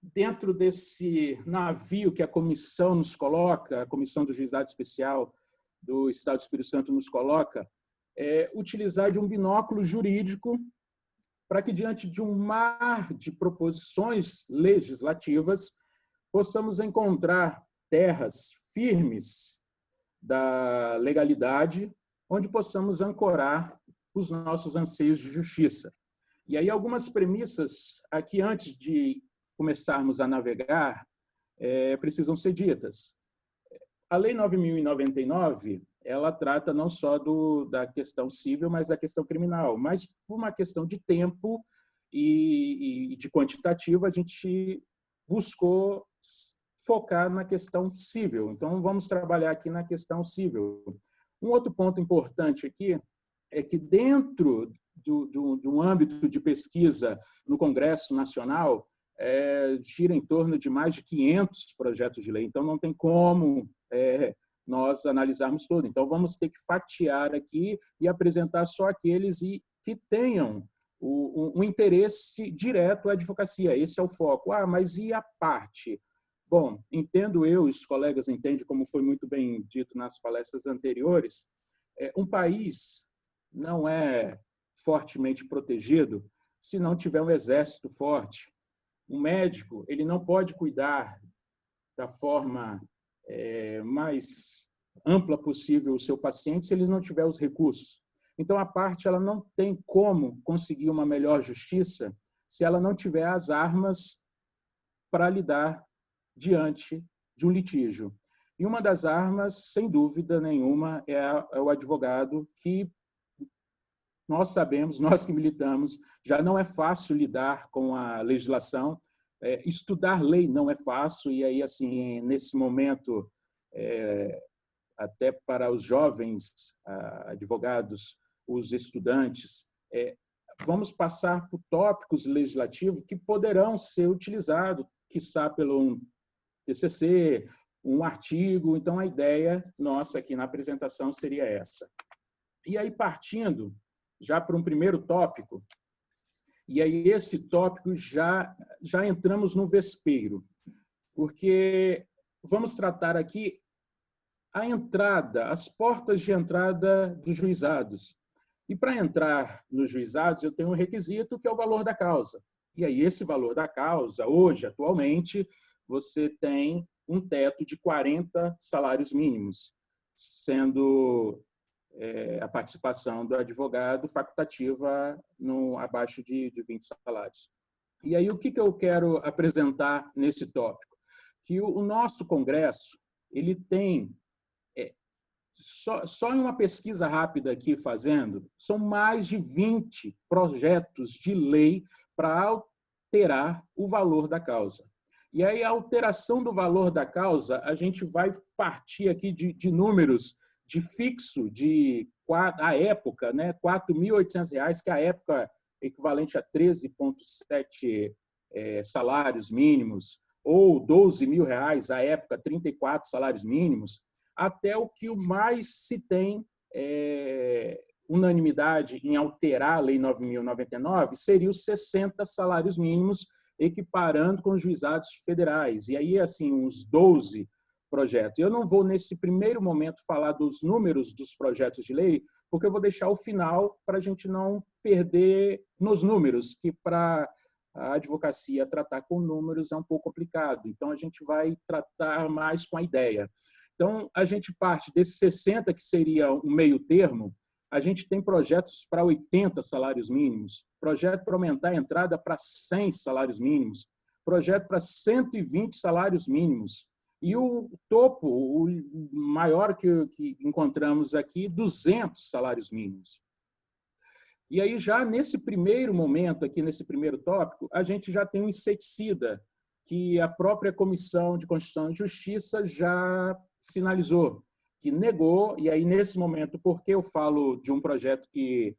dentro desse navio que a comissão nos coloca, a Comissão do Juizado Especial do Estado do Espírito Santo nos coloca, utilizar de um binóculo jurídico para que, diante de um mar de proposições legislativas, possamos encontrar terras firmes da legalidade, onde possamos ancorar os nossos anseios de justiça. E aí algumas premissas aqui, antes de começarmos a navegar, precisam ser ditas. A Lei 9.099, ela trata não só da questão civil, mas da questão criminal. Mas, por uma questão de tempo e de quantitativa, a gente buscou focar na questão civil. Então, vamos trabalhar aqui na questão civil. Um outro ponto importante aqui é que, dentro do âmbito de pesquisa no Congresso Nacional, gira em torno de mais de 500 projetos de lei. Então, não tem como nós analisarmos tudo. Então, vamos ter que fatiar aqui e apresentar só aqueles que tenham um interesse direto à advocacia. Esse é o foco. Mas e a parte? Bom, entendo eu, os colegas entendem, como foi muito bem dito nas palestras anteriores, um país não é fortemente protegido se não tiver um exército forte. Um médico, ele não pode cuidar da forma mais ampla possível o seu paciente se ele não tiver os recursos. Então, a parte ela não tem como conseguir uma melhor justiça se ela não tiver as armas para lidar diante de um litígio. E uma das armas, sem dúvida nenhuma, é o advogado, que nós sabemos, nós que militamos, já não é fácil lidar com a legislação. Estudar lei não é fácil, e aí, assim, nesse momento, até para os jovens advogados, os estudantes, vamos passar por tópicos legislativos que poderão ser utilizados, quiçá pelo TCC, um artigo. Então, a ideia nossa aqui na apresentação seria essa. E aí, partindo já para um primeiro tópico, e aí esse tópico já entramos no vespeiro, porque vamos tratar aqui a entrada, as portas de entrada dos juizados. E para entrar nos juizados, eu tenho um requisito, que é o valor da causa. E aí esse valor da causa, hoje, atualmente, você tem um teto de 40 salários mínimos, sendo a participação do advogado facultativa abaixo de 20 salários. E aí o que eu quero apresentar nesse tópico? Que o nosso Congresso, ele tem, só em uma pesquisa rápida aqui fazendo, são mais de 20 projetos de lei para alterar o valor da causa. E aí a alteração do valor da causa, a gente vai partir aqui de números de fixo, a época, né, R$ 4.800, que a época é equivalente a 13,7 salários mínimos, ou R$ 12.000, a época 34 salários mínimos, até o que o mais se tem unanimidade em alterar a Lei 9.099 seria os 60 salários mínimos, equiparando com os juizados federais. E aí, assim, uns 12 projetos. Eu não vou, nesse primeiro momento, falar dos números dos projetos de lei, porque eu vou deixar o final para a gente não perder nos números, que para a advocacia tratar com números é um pouco complicado. Então, a gente vai tratar mais com a ideia. Então, a gente parte desses 60, que seria um meio termo, a gente tem projetos para 80 salários mínimos, projeto para aumentar a entrada para 100 salários mínimos, projeto para 120 salários mínimos. E o topo, o maior que encontramos aqui, 200 salários mínimos. E aí, já nesse primeiro momento, aqui nesse primeiro tópico, a gente já tem um inseticida, que a própria Comissão de Constituição e Justiça já sinalizou, que negou. E aí, nesse momento, porque eu falo de um projeto que,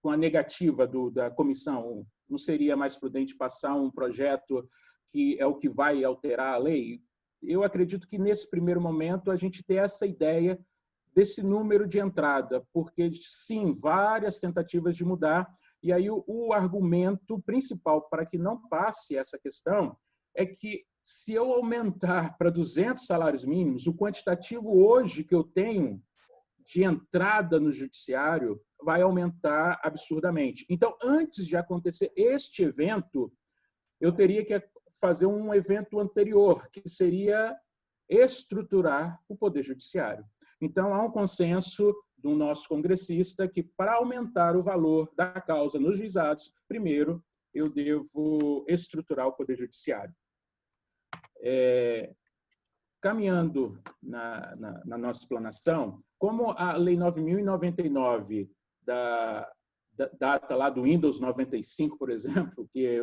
com a negativa da comissão, não seria mais prudente passar um projeto que é o que vai alterar a lei? Eu acredito que, nesse primeiro momento, a gente tem essa ideia desse número de entrada, porque, sim, várias tentativas de mudar. E aí o argumento principal para que não passe essa questão é que, se eu aumentar para 200 salários mínimos, o quantitativo hoje que eu tenho de entrada no judiciário vai aumentar absurdamente. Então, antes de acontecer este evento, eu teria que fazer um evento anterior, que seria estruturar o Poder Judiciário. Então, há um consenso do nosso congressista que, para aumentar o valor da causa nos juizados, primeiro, eu devo estruturar o Poder Judiciário. Caminhando na nossa explanação, como a Lei 9.099, data lá do Windows 95, por exemplo, que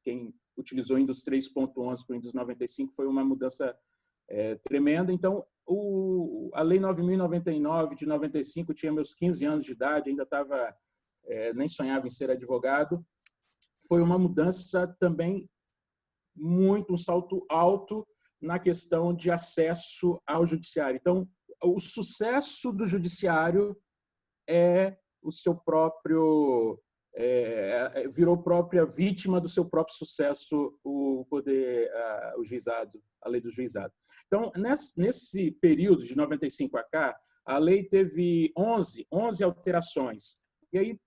quem utilizou Windows 3.11 para o Windows 95 foi uma mudança tremenda. Então, a Lei 9.099 de 95, tinha meus 15 anos de idade, ainda nem sonhava em ser advogado. Foi uma mudança também um salto alto na questão de acesso ao judiciário. Então, o sucesso do judiciário o seu próprio virou própria vítima do seu próprio sucesso o juizado, a lei do juizado. Então, nesse período de 95 a cá, a lei teve 11 alterações. E aí,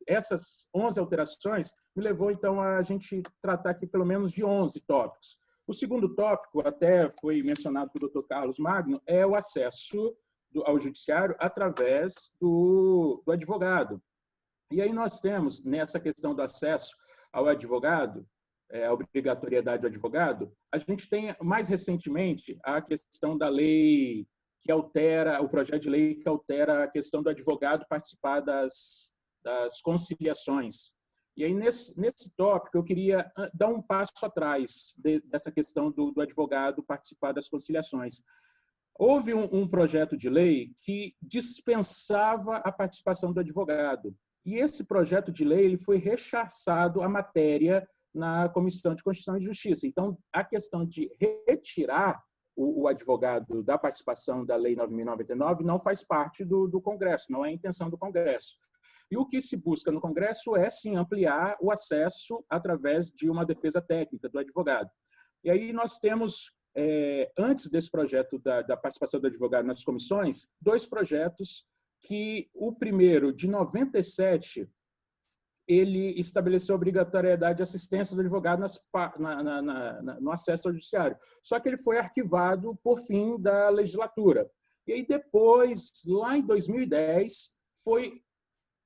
essas 11 alterações me levou, então, a gente tratar aqui pelo menos de 11 tópicos. O segundo tópico, até foi mencionado pelo Dr. Carlos Magno, é o acesso ao judiciário através do advogado. E aí nós temos, nessa questão do acesso ao advogado, a obrigatoriedade do advogado, a gente tem, mais recentemente, a questão da lei que altera, o projeto de lei que altera a questão do advogado participar das conciliações. E aí, nesse tópico, eu queria dar um passo atrás dessa questão do advogado participar das conciliações. Houve um projeto de lei que dispensava a participação do advogado. E esse projeto de lei ele foi rechaçado a matéria na Comissão de Constituição e Justiça. Então, a questão de retirar o advogado da participação da Lei 9.099 não faz parte do Congresso, não é a intenção do Congresso. E o que se busca no Congresso é, sim, ampliar o acesso através de uma defesa técnica do advogado. E aí nós temos, antes desse projeto da participação do advogado nas comissões, 2 projetos que o primeiro, de 97, ele estabeleceu a obrigatoriedade de assistência do advogado no acesso ao judiciário. Só que ele foi arquivado por fim da legislatura. E aí depois, lá em 2010, foi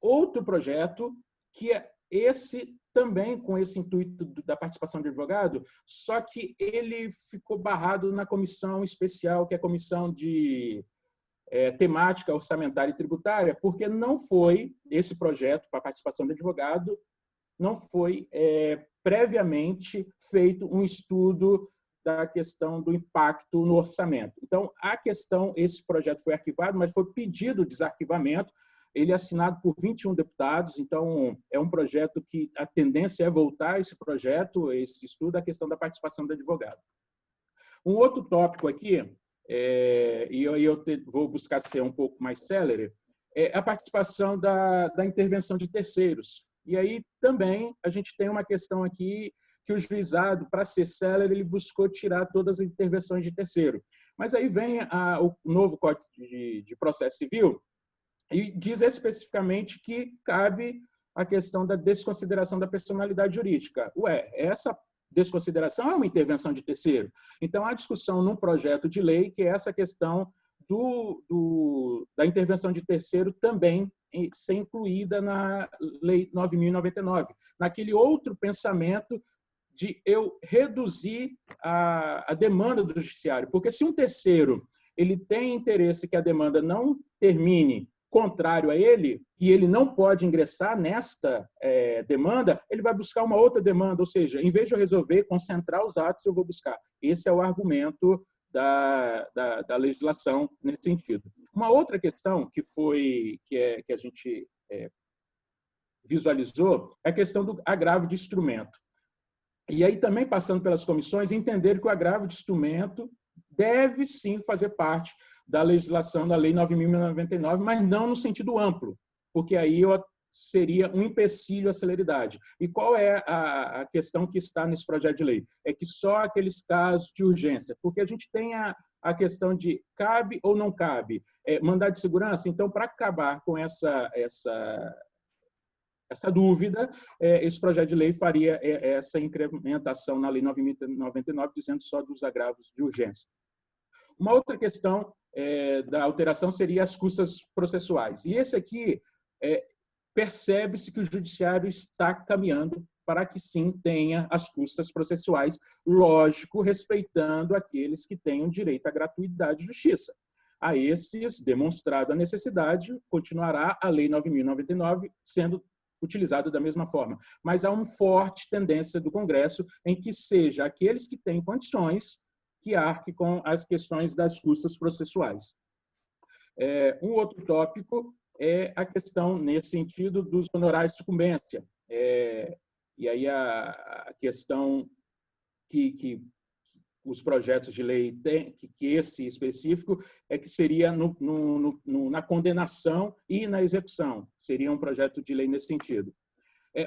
outro projeto, que é esse também com esse intuito da participação do advogado, só que ele ficou barrado na comissão especial, que é a comissão de temática orçamentária e tributária, porque não foi esse projeto para a participação do advogado, não foi previamente feito um estudo da questão do impacto no orçamento. Então, esse projeto foi arquivado, mas foi pedido desarquivamento. Ele é assinado por 21 deputados, então é um projeto que a tendência é voltar esse projeto, esse estudo, a questão da participação do advogado. Um outro tópico aqui, e eu vou buscar ser um pouco mais célere, é a participação da intervenção de terceiros. E aí também a gente tem uma questão aqui que o juizado, para ser célere, ele buscou tirar todas as intervenções de terceiro. Mas aí vem o novo Código de Processo Civil, e diz especificamente que cabe a questão da desconsideração da personalidade jurídica. Essa desconsideração é uma intervenção de terceiro. Então, há discussão num projeto de lei que é essa questão da intervenção de terceiro também ser incluída na Lei 9.099, naquele outro pensamento de eu reduzir a demanda do judiciário. Porque se um terceiro ele tem interesse que a demanda não termine contrário a ele, e ele não pode ingressar nesta demanda, ele vai buscar uma outra demanda, ou seja, em vez de eu resolver, concentrar os atos, eu vou buscar. Esse é o argumento da legislação nesse sentido. Uma outra questão que a gente visualizou é a questão do agravo de instrumento. E aí também, passando pelas comissões, entender que o agravo de instrumento deve sim fazer parte da legislação da Lei 9.099, mas não no sentido amplo, porque aí seria um empecilho à celeridade. E qual é a questão que está nesse projeto de lei? É que só aqueles casos de urgência, porque a gente tem a questão de cabe ou não cabe. Mandado de segurança, então, para acabar com essa dúvida, esse projeto de lei faria essa incrementação na Lei 9.099, dizendo só dos agravos de urgência. Uma outra questão da alteração seria as custas processuais. E esse aqui, percebe-se que o judiciário está caminhando para que sim tenha as custas processuais, lógico, respeitando aqueles que tenham direito à gratuidade de justiça. A esses, demonstrado a necessidade, continuará a Lei 9.099 sendo utilizada da mesma forma. Mas há uma forte tendência do Congresso em que seja aqueles que têm condições que arquem com as questões das custas processuais. Um outro tópico é a questão, nesse sentido, dos honorários de sucumbência. E aí a questão que os projetos de lei têm, que esse específico, é que seria na condenação e na execução. Seria um projeto de lei nesse sentido.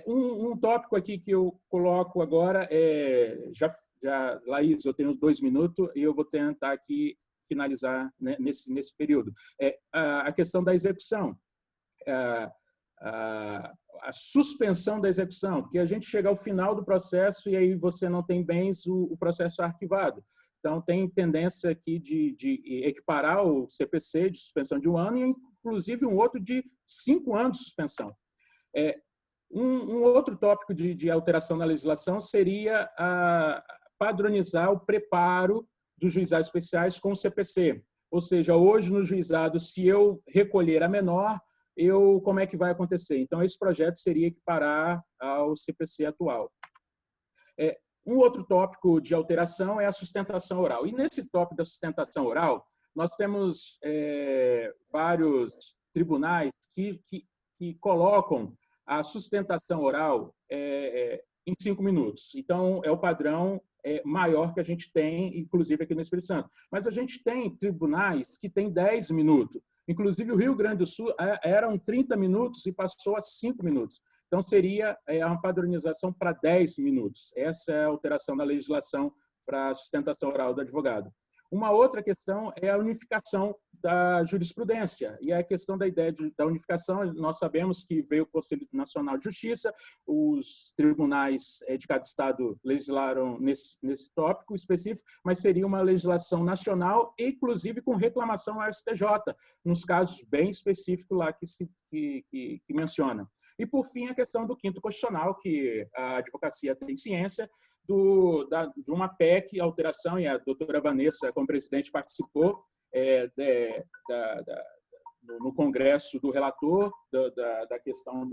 Um tópico aqui que eu coloco agora Laís, eu tenho 2 minutos e eu vou tentar aqui finalizar, né, nesse período. A questão da execução. A suspensão da execução, porque a gente chega ao final do processo e aí você não tem bens, o processo é arquivado. Então, tem tendência aqui de equiparar o CPC de suspensão de 1 ano e, inclusive, um outro de 5 anos de suspensão. Um outro tópico de alteração na legislação seria padronizar o preparo dos juizados especiais com o CPC. Ou seja, hoje no juizado, se eu recolher a menor, como é que vai acontecer? Então, esse projeto seria equiparar ao CPC atual. Um outro tópico de alteração é a sustentação oral. E nesse tópico da sustentação oral, nós temos vários tribunais que colocam a sustentação oral em 5 minutos. Então, é o padrão maior que a gente tem, inclusive aqui no Espírito Santo. Mas a gente tem tribunais que têm 10 minutos. Inclusive, o Rio Grande do Sul eram 30 minutos e passou a 5 minutos. Então, seria uma padronização para 10 minutos. Essa é a alteração da legislação para a sustentação oral do advogado. Uma outra questão é a unificação da jurisprudência. E a questão da ideia da unificação, nós sabemos que veio o Conselho Nacional de Justiça, os tribunais de cada estado legislaram nesse tópico específico, mas seria uma legislação nacional, inclusive com reclamação ao STJ, nos casos bem específicos lá que menciona. E, por fim, a questão do 5º constitucional, que a advocacia tem ciência, de uma PEC, alteração, e a doutora Vanessa, como presidente, participou no congresso do relator, da questão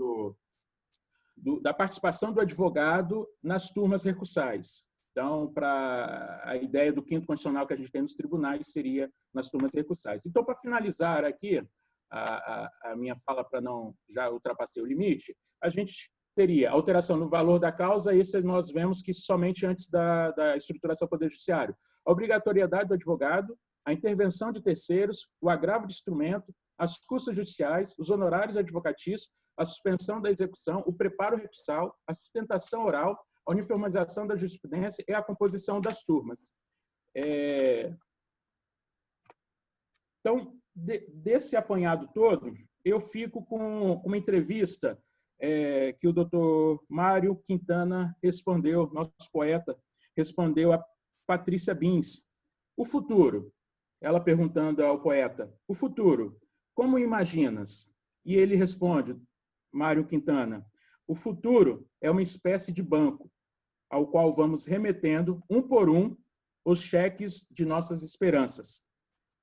da participação do advogado nas turmas recursais. Então, a ideia do 5º constitucional que a gente tem nos tribunais seria nas turmas recursais. Então, para finalizar aqui a minha fala, para não já ultrapassar o limite, a gente teria alteração no valor da causa, isso nós vemos que somente antes da estruturação do Poder Judiciário. A obrigatoriedade do advogado, a intervenção de terceiros, o agravo de instrumento, as custas judiciais, os honorários advocatícios, a suspensão da execução, o preparo recursal, a sustentação oral, a uniformização da jurisprudência e a composição das turmas. Então, desse apanhado todo, eu fico com uma entrevista que o doutor Mário Quintana respondeu, nosso poeta, respondeu a Patrícia Bins. O futuro, ela perguntando ao poeta, o futuro, como imaginas? E ele responde, Mário Quintana, o futuro é uma espécie de banco, ao qual vamos remetendo, um por um, os cheques de nossas esperanças.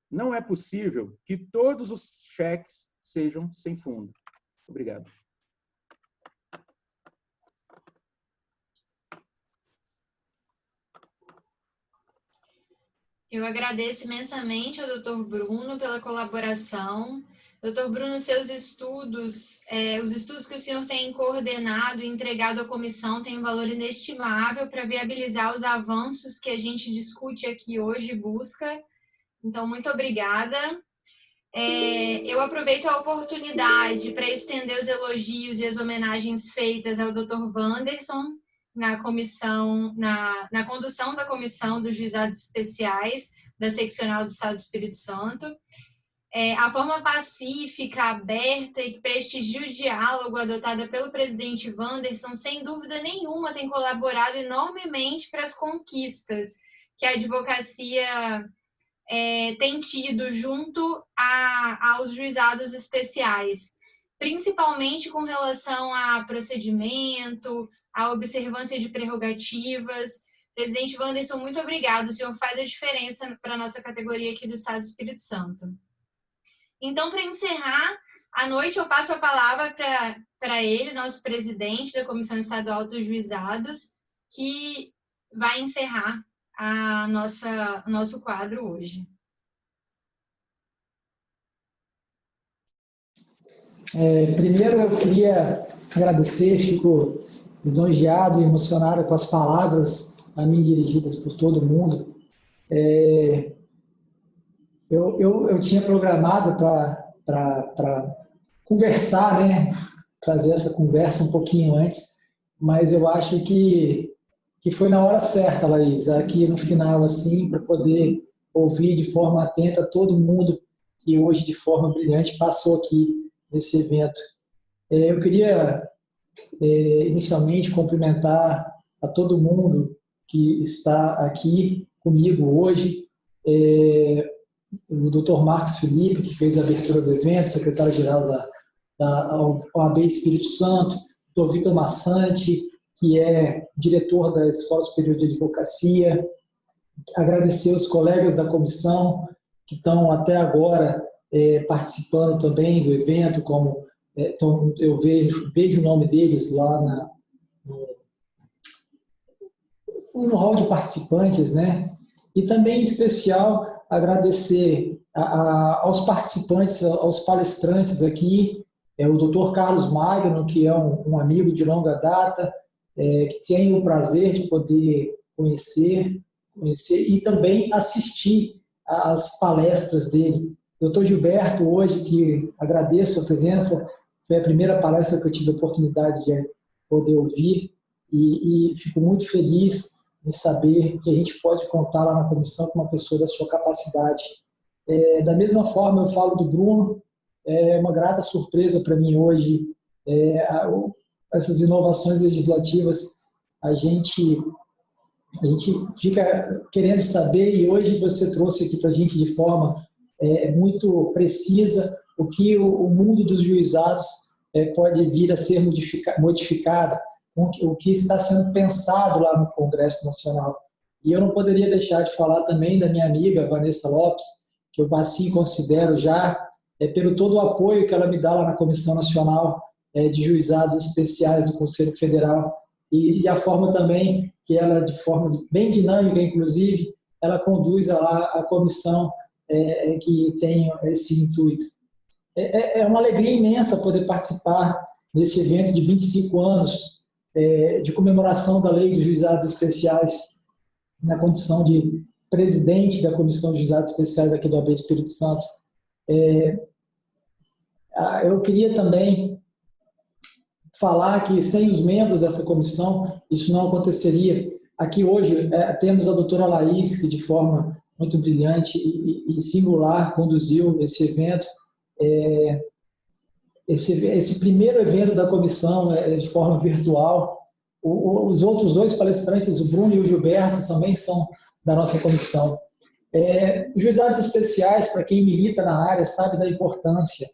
Não é possível que todos os cheques sejam sem fundo. Obrigado. Eu agradeço imensamente ao Dr. Bruno pela colaboração. Dr. Bruno, seus estudos, os estudos que o senhor tem coordenado e entregado à comissão têm um valor inestimável para viabilizar os avanços que a gente discute aqui hoje e busca. Então, muito obrigada. Eu aproveito a oportunidade para estender os elogios e as homenagens feitas ao Dr. Wanderson, na condução da Comissão dos Juizados Especiais, da seccional do Estado do Espírito Santo. A forma pacífica, aberta e que prestigia o diálogo adotada pelo presidente Wanderson, sem dúvida nenhuma, tem colaborado enormemente para as conquistas que a advocacia tem tido junto aos juizados especiais, principalmente com relação a procedimento, a observância de prerrogativas. Presidente Wanderson, muito obrigado. O senhor faz a diferença para a nossa categoria aqui do Estado do Espírito Santo. Então, para encerrar a noite, eu passo a palavra para ele, nosso presidente da Comissão Estadual dos Juizados, que vai encerrar nosso quadro hoje. Primeiro, eu queria agradecer, fico lisonjeado e emocionado com as palavras a mim dirigidas por todo mundo. Eu tinha programado para conversar, né? Trazer essa conversa um pouquinho antes, mas eu acho que foi na hora certa, Laís, aqui no final, assim, para poder ouvir de forma atenta todo mundo que hoje, de forma brilhante, passou aqui nesse evento. Eu queria, inicialmente, cumprimentar a todo mundo que está aqui comigo hoje, o Dr. Marcos Felipe, que fez a abertura do evento, secretário-geral da OAB Espírito Santo, o Dr. Vitor Massante, que é diretor da Escola Superior de Advocacia, agradecer os colegas da comissão que estão até agora participando também do evento, como eu vejo o nome deles lá no hall de participantes, né? E também, em especial, agradecer aos participantes, aos palestrantes aqui, o Dr. Carlos Magno, que é um amigo de longa data, que tenho o prazer de poder conhecer e também assistir às palestras dele. Dr. Gilberto, hoje, que agradeço a presença, foi a primeira palestra que eu tive a oportunidade de poder ouvir e fico muito feliz em saber que a gente pode contar lá na comissão com uma pessoa da sua capacidade. Da mesma forma, eu falo do Bruno, é uma grata surpresa para mim hoje, essas inovações legislativas, a gente fica querendo saber, e hoje você trouxe aqui para a gente de forma muito precisa o que o mundo dos juizados pode vir a ser modificado, o que está sendo pensado lá no Congresso Nacional. E eu não poderia deixar de falar também da minha amiga Vanessa Lopes, que eu assim considero já, pelo todo o apoio que ela me dá lá na Comissão Nacional de Juizados Especiais do Conselho Federal, e a forma também que ela, de forma bem dinâmica, inclusive, ela conduz a comissão que tem esse intuito. É uma alegria imensa poder participar desse evento de 25 anos de comemoração da Lei dos Juizados Especiais, na condição de presidente da Comissão de Juizados Especiais aqui do OAB Espírito Santo. Eu queria também falar que sem os membros dessa comissão isso não aconteceria. Aqui hoje temos a doutora Laís, que de forma muito brilhante e singular conduziu esse evento. Esse primeiro evento da comissão de forma virtual. Os outros dois palestrantes, o Bruno e o Gilberto, também são da nossa comissão. Juizados especiais, para quem milita na área, sabe da importância.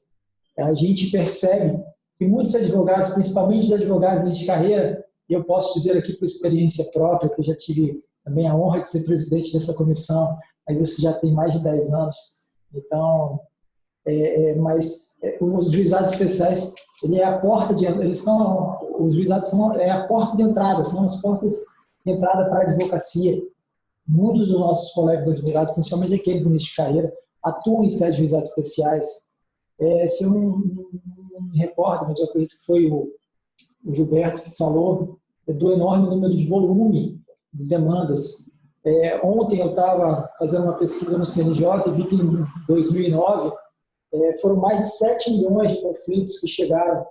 A gente percebe que muitos advogados, principalmente de advogados de carreira, e eu posso dizer aqui por experiência própria, que eu já tive também a honra de ser presidente dessa comissão, mas isso já tem mais de 10 anos. Então, os juizados especiais, os juizados são a porta de entrada, são as portas de entrada para a advocacia. Muitos dos nossos colegas advogados, principalmente aqueles início de carreira, atuam em sede de juizados especiais. Se eu não me recordo, mas eu acredito que foi o Gilberto que falou do enorme número de volume de demandas. Ontem eu estava fazendo uma pesquisa no CNJ e vi que em 2009 foram mais de 7 milhões de conflitos que chegaram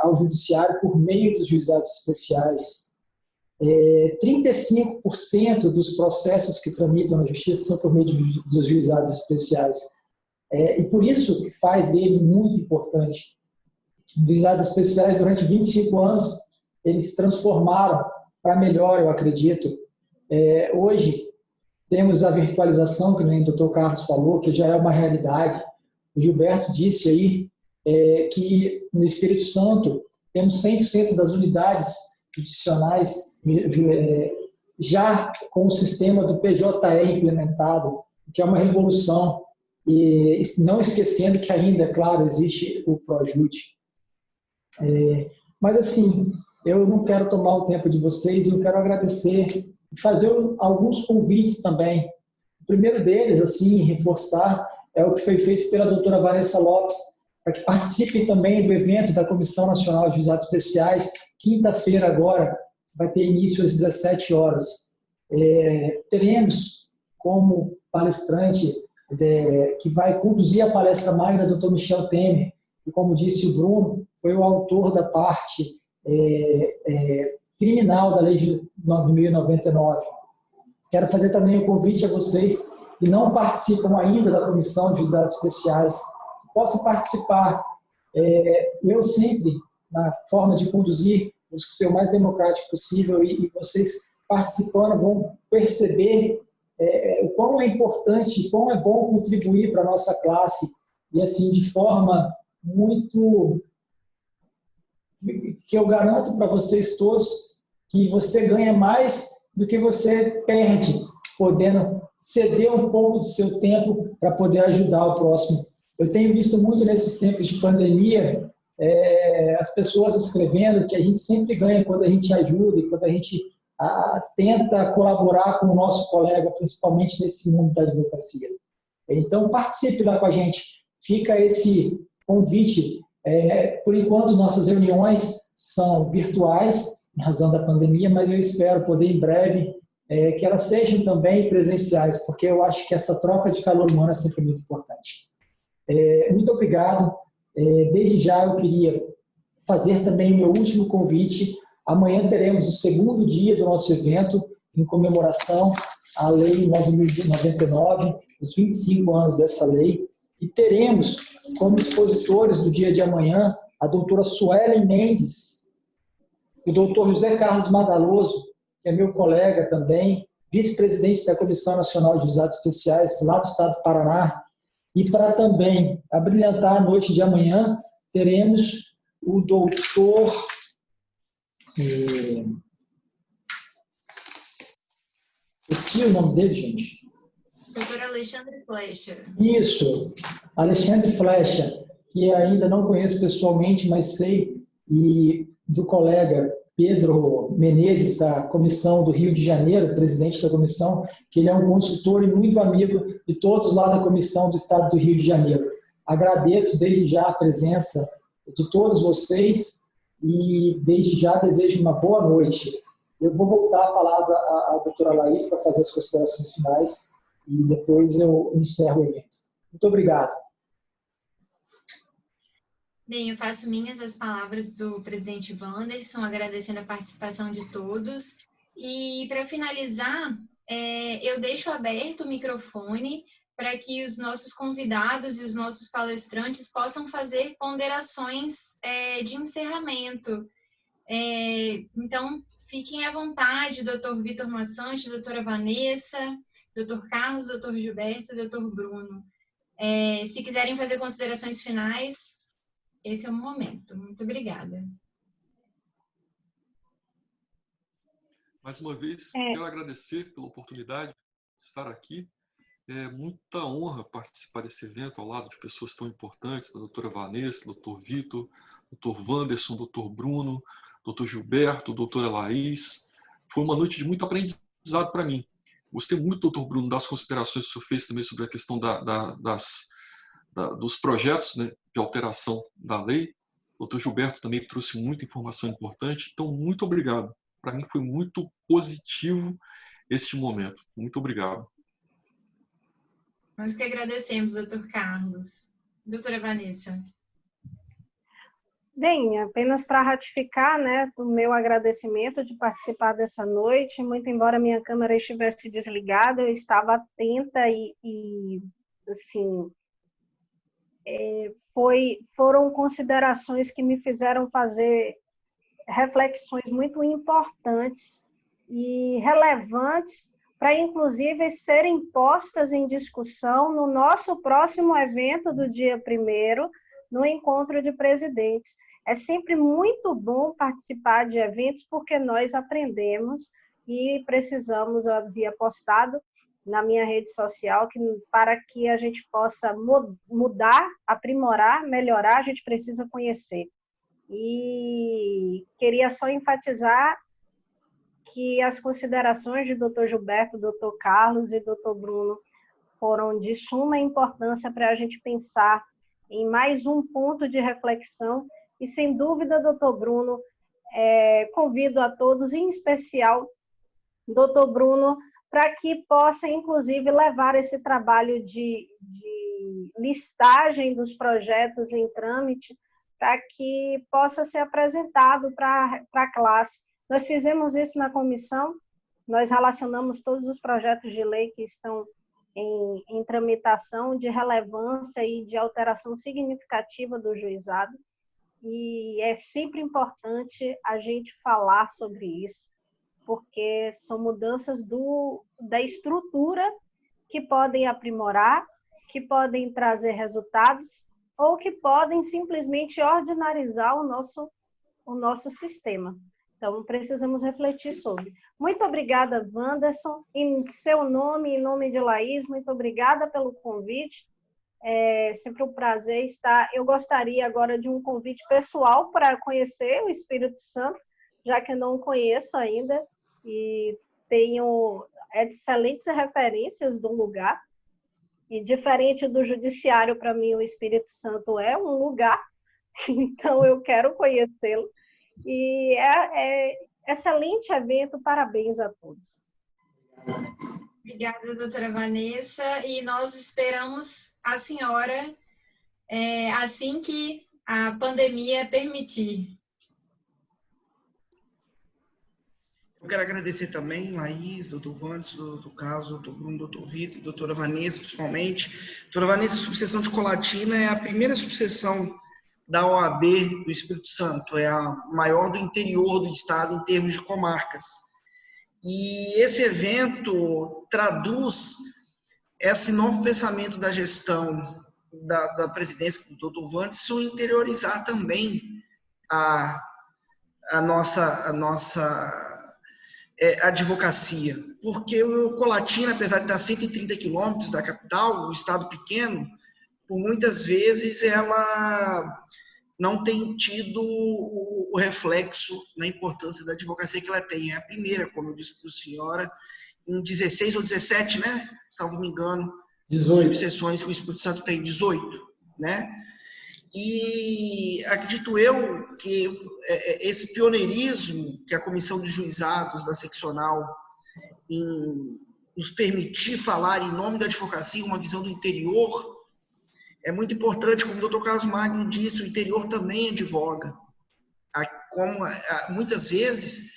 ao judiciário por meio dos juizados especiais. 35% dos processos que tramitam na justiça são por meio dos juizados especiais. E por isso que faz dele muito importante. Os juizados especiais, durante 25 anos, eles se transformaram para melhor, eu acredito. Hoje, temos a virtualização, que nem o Dr. Carlos falou, que já é uma realidade. O Gilberto disse aí que no Espírito Santo temos 100% das unidades judiciais já com o sistema do PJE implementado, que é uma revolução, e não esquecendo que ainda, claro, existe o ProJude. Mas, assim, eu não quero tomar o tempo de vocês, eu quero agradecer e fazer alguns convites também. O primeiro deles, assim, reforçar, é o que foi feito pela doutora Vanessa Lopes, para que participem também do evento da Comissão Nacional de Juizados Especiais, quinta-feira agora, vai ter início às 17 horas. Teremos como palestrante que vai conduzir a palestra magna do Dr. Michel Temer, e como disse o Bruno, foi o autor da parte criminal da Lei de 9.099. Quero fazer também um convite a vocês que não participam ainda da Comissão de Juizados Especiais, possam participar. Eu sempre, na forma de conduzir, busco ser o mais democrático possível, e vocês participando vão perceber o quão é importante, quão é bom contribuir para a nossa classe, e assim, de forma muito... que eu garanto para vocês todos que você ganha mais do que você perde, podendo ceder um pouco do seu tempo para poder ajudar o próximo. Eu tenho visto muito nesses tempos de pandemia as pessoas escrevendo que a gente sempre ganha quando a gente ajuda e quando a gente tenta colaborar com o nosso colega, principalmente nesse mundo da advocacia. Então, participe lá com a gente. Fica esse convite. Por enquanto, nossas reuniões são virtuais, em razão da pandemia, mas eu espero poder, em breve, que elas sejam também presenciais, porque eu acho que essa troca de calor humano é sempre muito importante. Muito obrigado. Desde já eu queria fazer também meu último convite. Amanhã teremos o segundo dia do nosso evento, em comemoração à Lei 9.099, os 25 anos dessa lei, e teremos como expositores do dia de amanhã a doutora Suelen Mendes, o doutor José Carlos Madaloso, que é meu colega também, vice-presidente da Comissão Nacional de Juizados Especiais, lá do estado do Paraná. E para também abrilhantar a noite de amanhã, teremos o doutor... esqueci o nome dele, gente. Doutor Alexandre Flecha. Isso, Alexandre Flecha, que ainda não conheço pessoalmente, mas sei, e do colega Pedro Menezes, da Comissão do Rio de Janeiro, presidente da comissão, que ele é um consultor e muito amigo de todos lá da Comissão do Estado do Rio de Janeiro. Agradeço desde já a presença de todos vocês e desde já desejo uma boa noite. Eu vou voltar a palavra à doutora Laís para fazer as considerações finais e depois eu encerro o evento. Muito obrigado. Bem, eu faço minhas as palavras do presidente Wanderson, agradecendo a participação de todos. E, para finalizar, eu deixo aberto o microfone para que os nossos convidados e os nossos palestrantes possam fazer ponderações de encerramento. Então, fiquem à vontade, doutor Vitor Massante, doutora Vanessa, doutor Carlos, doutor Gilberto, doutor Bruno. Se quiserem fazer considerações finais, esse é o momento. Muito obrigada. Mais uma vez, quero agradecer pela oportunidade de estar aqui. É muita honra participar desse evento ao lado de pessoas tão importantes, da doutora Vanessa, doutor Vitor, doutor Wanderson, doutor Bruno, doutor Gilberto, doutora Laís. Foi uma noite de muito aprendizado para mim. Gostei muito, doutor Bruno, das considerações que o senhor fez também sobre a questão dos projetos, né, de alteração da lei. O doutor Gilberto também trouxe muita informação importante. Então, muito obrigado. Para mim foi muito positivo este momento. Muito obrigado. Nós que agradecemos, doutor Carlos. Doutora Vanessa. Bem, apenas para ratificar, né, o meu agradecimento de participar dessa noite, muito embora minha câmera estivesse desligada, eu estava atenta e assim, foram considerações que me fizeram fazer reflexões muito importantes e relevantes para, inclusive, serem postas em discussão no nosso próximo evento do dia 1º, no Encontro de Presidentes. É sempre muito bom participar de eventos porque nós aprendemos e precisamos, eu havia postado na minha rede social, que para que a gente possa mudar, aprimorar, melhorar, a gente precisa conhecer. E queria só enfatizar que as considerações de Dr. Gilberto, Dr. Carlos e Dr. Bruno foram de suma importância para a gente pensar em mais um ponto de reflexão. E, sem dúvida, Dr. Bruno, convido a todos, em especial Dr. Bruno, para que possa, inclusive, levar esse trabalho de listagem dos projetos em trâmite para que possa ser apresentado para a classe. Nós fizemos isso na comissão, nós relacionamos todos os projetos de lei que estão em tramitação de relevância e de alteração significativa do juizado, e é sempre importante a gente falar sobre isso, porque são mudanças da estrutura que podem aprimorar, que podem trazer resultados, ou que podem simplesmente ordinarizar o nosso sistema. Então, precisamos refletir sobre. Muito obrigada, Wanderson. Em seu nome, em nome de Laís, muito obrigada pelo convite. É sempre um prazer estar. Eu gostaria agora de um convite pessoal para conhecer o Espírito Santo, já que não conheço ainda, e tenho excelentes referências do lugar. E diferente do judiciário, para mim, o Espírito Santo é um lugar, então eu quero conhecê-lo. E é excelente evento, parabéns a todos. Obrigada, doutora Vanessa, e nós esperamos a senhora assim que a pandemia permitir. Eu quero agradecer também, Laís, doutor Wanderson, doutor Carlos, doutor Bruno, doutor Vitor, doutora Vanessa, principalmente. Doutora Vanessa, a subseção de Colatina é a primeira subseção da OAB do Espírito Santo, é a maior do interior do estado em termos de comarcas. E esse evento traduz esse novo pensamento da gestão da presidência do Dr. Wanderson, interiorizar também a nossa advocacia, porque o Colatina, apesar de estar a 130 quilômetros da capital, um estado pequeno, por muitas vezes ela não tem tido o reflexo na importância da advocacia que ela tem. É a primeira, como eu disse para a senhora, em 16 ou 17, né? Salvo me engano, 18 subseções que o Espírito Santo tem, 18, né? E acredito eu que esse pioneirismo que a Comissão de Juizados da Seccional em nos permitir falar em nome da advocacia, uma visão do interior, é muito importante, como o Dr. Carlos Magno disse, o interior também advoga. Muitas vezes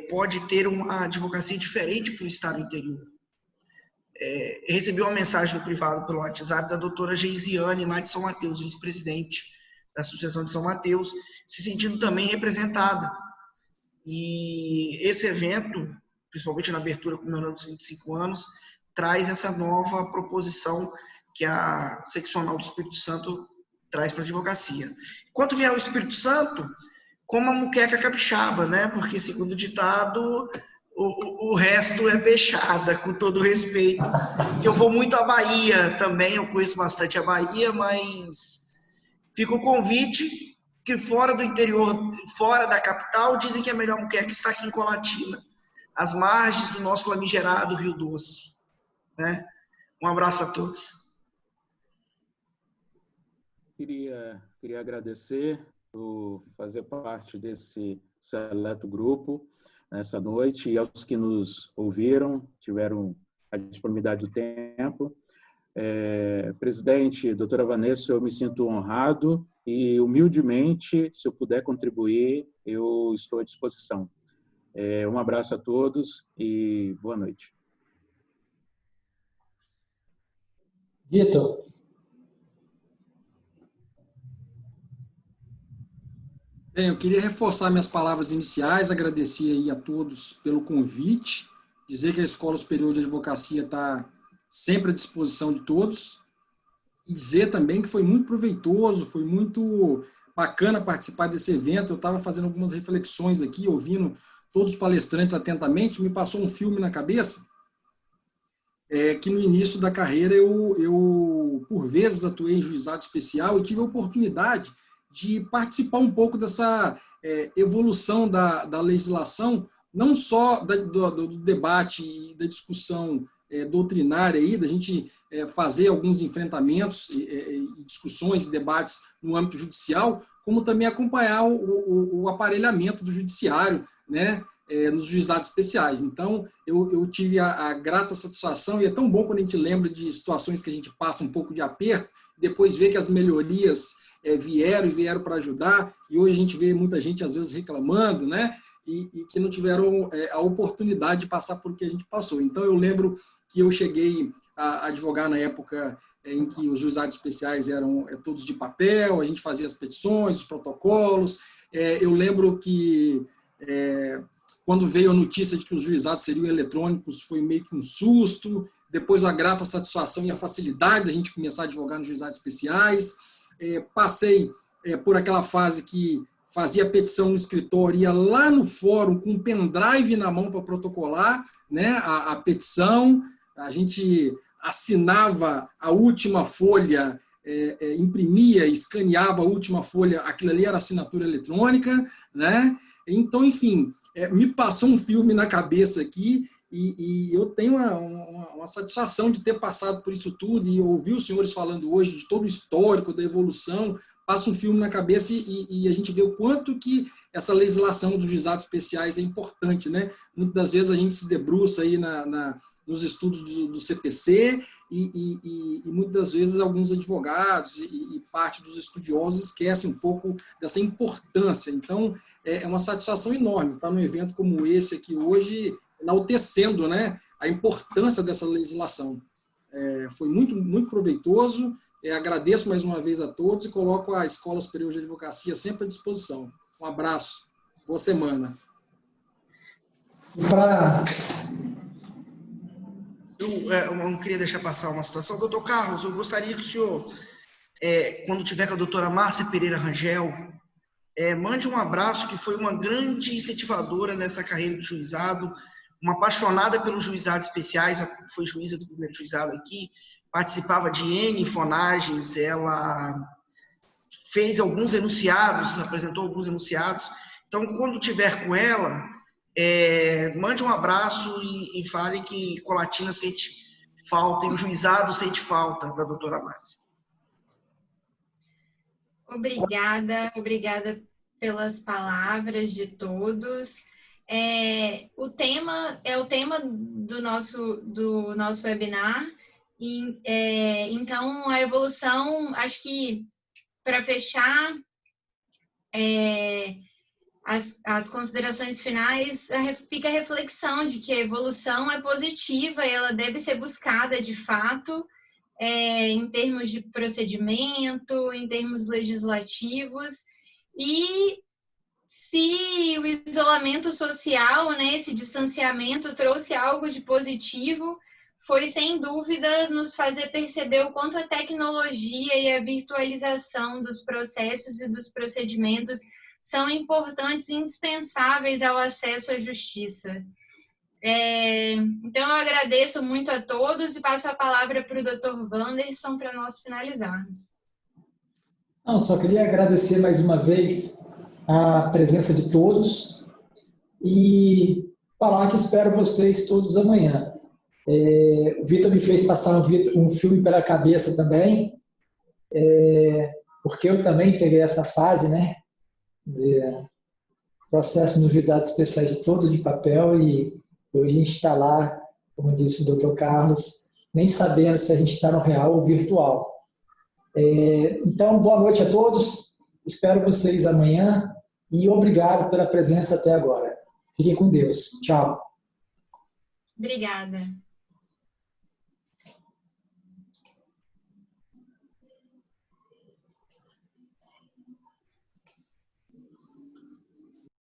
pode ter uma advocacia diferente para o estado interior. Recebi uma mensagem no privado pelo WhatsApp da doutora Geisiane, lá de São Mateus, vice-presidente da Associação de São Mateus, se sentindo também representada. E esse evento, principalmente na abertura comemorando os 25 anos, traz essa nova proposição que a seccional do Espírito Santo traz para a advocacia. Quanto vier ao Espírito Santo, como a muqueca capixaba, né? Porque, segundo o ditado, o resto é peixada, com todo respeito. Eu vou muito à Bahia também, eu conheço bastante a Bahia, mas fica o convite que fora do interior, fora da capital, dizem que a melhor muqueca está aqui em Colatina, às margens do nosso famigerado Rio Doce. Né? Um abraço a todos. Queria agradecer por fazer parte desse seleto grupo nessa noite e aos que nos ouviram, tiveram a disponibilidade do tempo. Presidente, doutora Vanessa, eu me sinto honrado e, humildemente, se eu puder contribuir, eu estou à disposição. Um abraço a todos e boa noite. Vitor. Bem, eu queria reforçar minhas palavras iniciais, agradecer aí a todos pelo convite, dizer que a Escola Superior de Advocacia está sempre à disposição de todos, e dizer também que foi muito proveitoso, foi muito bacana participar desse evento. Eu estava fazendo algumas reflexões aqui, ouvindo todos os palestrantes atentamente, me passou um filme na cabeça, que no início da carreira eu por vezes atuei em juizado especial e tive a oportunidade de participar um pouco dessa evolução da legislação, não só do debate e da discussão doutrinária, aí, da gente fazer alguns enfrentamentos, discussões e debates no âmbito judicial, como também acompanhar o aparelhamento do judiciário, né, nos juizados especiais. Então, eu tive a grata satisfação, e é tão bom quando a gente lembra de situações que a gente passa um pouco de aperto, depois vê que as melhorias vieram para ajudar, e hoje a gente vê muita gente, às vezes, reclamando, né, e que não tiveram a oportunidade de passar por o que a gente passou. Então, eu lembro que eu cheguei a advogar na época em que os juizados especiais eram todos de papel, a gente fazia as petições, os protocolos. Eu lembro que, quando veio a notícia de que os juizados seriam eletrônicos, foi meio que um susto. Depois, a grata satisfação e a facilidade da gente começar a advogar nos juizados especiais. Passei por aquela fase que fazia petição no escritório, ia lá no fórum com um pendrive na mão para protocolar, né, a petição. A gente assinava a última folha, imprimia, escaneava a última folha, aquilo ali era assinatura eletrônica, né? Então, enfim, me passou um filme na cabeça aqui, e eu tenho uma satisfação de ter passado por isso tudo, e ouvir os senhores falando hoje de todo o histórico da evolução. Passa um filme na cabeça e a gente vê o quanto que essa legislação dos juizados especiais é importante, né? Muitas das vezes a gente se debruça aí nos estudos do CPC e muitas das vezes alguns advogados e parte dos estudiosos esquecem um pouco dessa importância. Então, é uma satisfação enorme estar num evento como esse aqui hoje, enaltecendo, né, a importância dessa legislação. Foi muito, muito proveitoso. Agradeço mais uma vez a todos e coloco a Escola Superior de Advocacia sempre à disposição. Um abraço. Boa semana. Eu não queria deixar passar uma situação. Doutor Carlos, eu gostaria que o senhor, quando tiver com a doutora Márcia Pereira Rangel, mande um abraço, que foi uma grande incentivadora nessa carreira de juizado, uma apaixonada pelos juizados especiais, foi juíza do primeiro juizado aqui, participava de N fonagens, ela fez alguns enunciados, apresentou alguns enunciados. Então, quando tiver com ela, mande um abraço e fale que Colatina sente falta, e o juizado sente falta da doutora Márcia. Obrigada pelas palavras de todos. O tema do nosso webinar. Então, a evolução, acho que, para fechar as considerações finais, fica a reflexão de que a evolução é positiva e ela deve ser buscada de fato, em termos de procedimento, em termos legislativos, e se o isolamento social, né, esse distanciamento trouxe algo de positivo, foi, sem dúvida, nos fazer perceber o quanto a tecnologia e a virtualização dos processos e dos procedimentos são importantes e indispensáveis ao acesso à justiça. Então, eu agradeço muito a todos e passo a palavra para o Dr. Wanderson para nós finalizarmos. Não, só queria agradecer mais uma vez a presença de todos e falar que espero vocês todos amanhã. O Vitor me fez passar um filme pela cabeça também, porque eu também peguei essa fase, né, de processo no juizado especial de todo de papel, e hoje a gente está lá, como disse o Dr. Carlos, nem sabendo se a gente está no real ou virtual. Então, boa noite a todos, espero vocês amanhã e obrigado pela presença até agora. Fiquem com Deus. Tchau. Obrigada.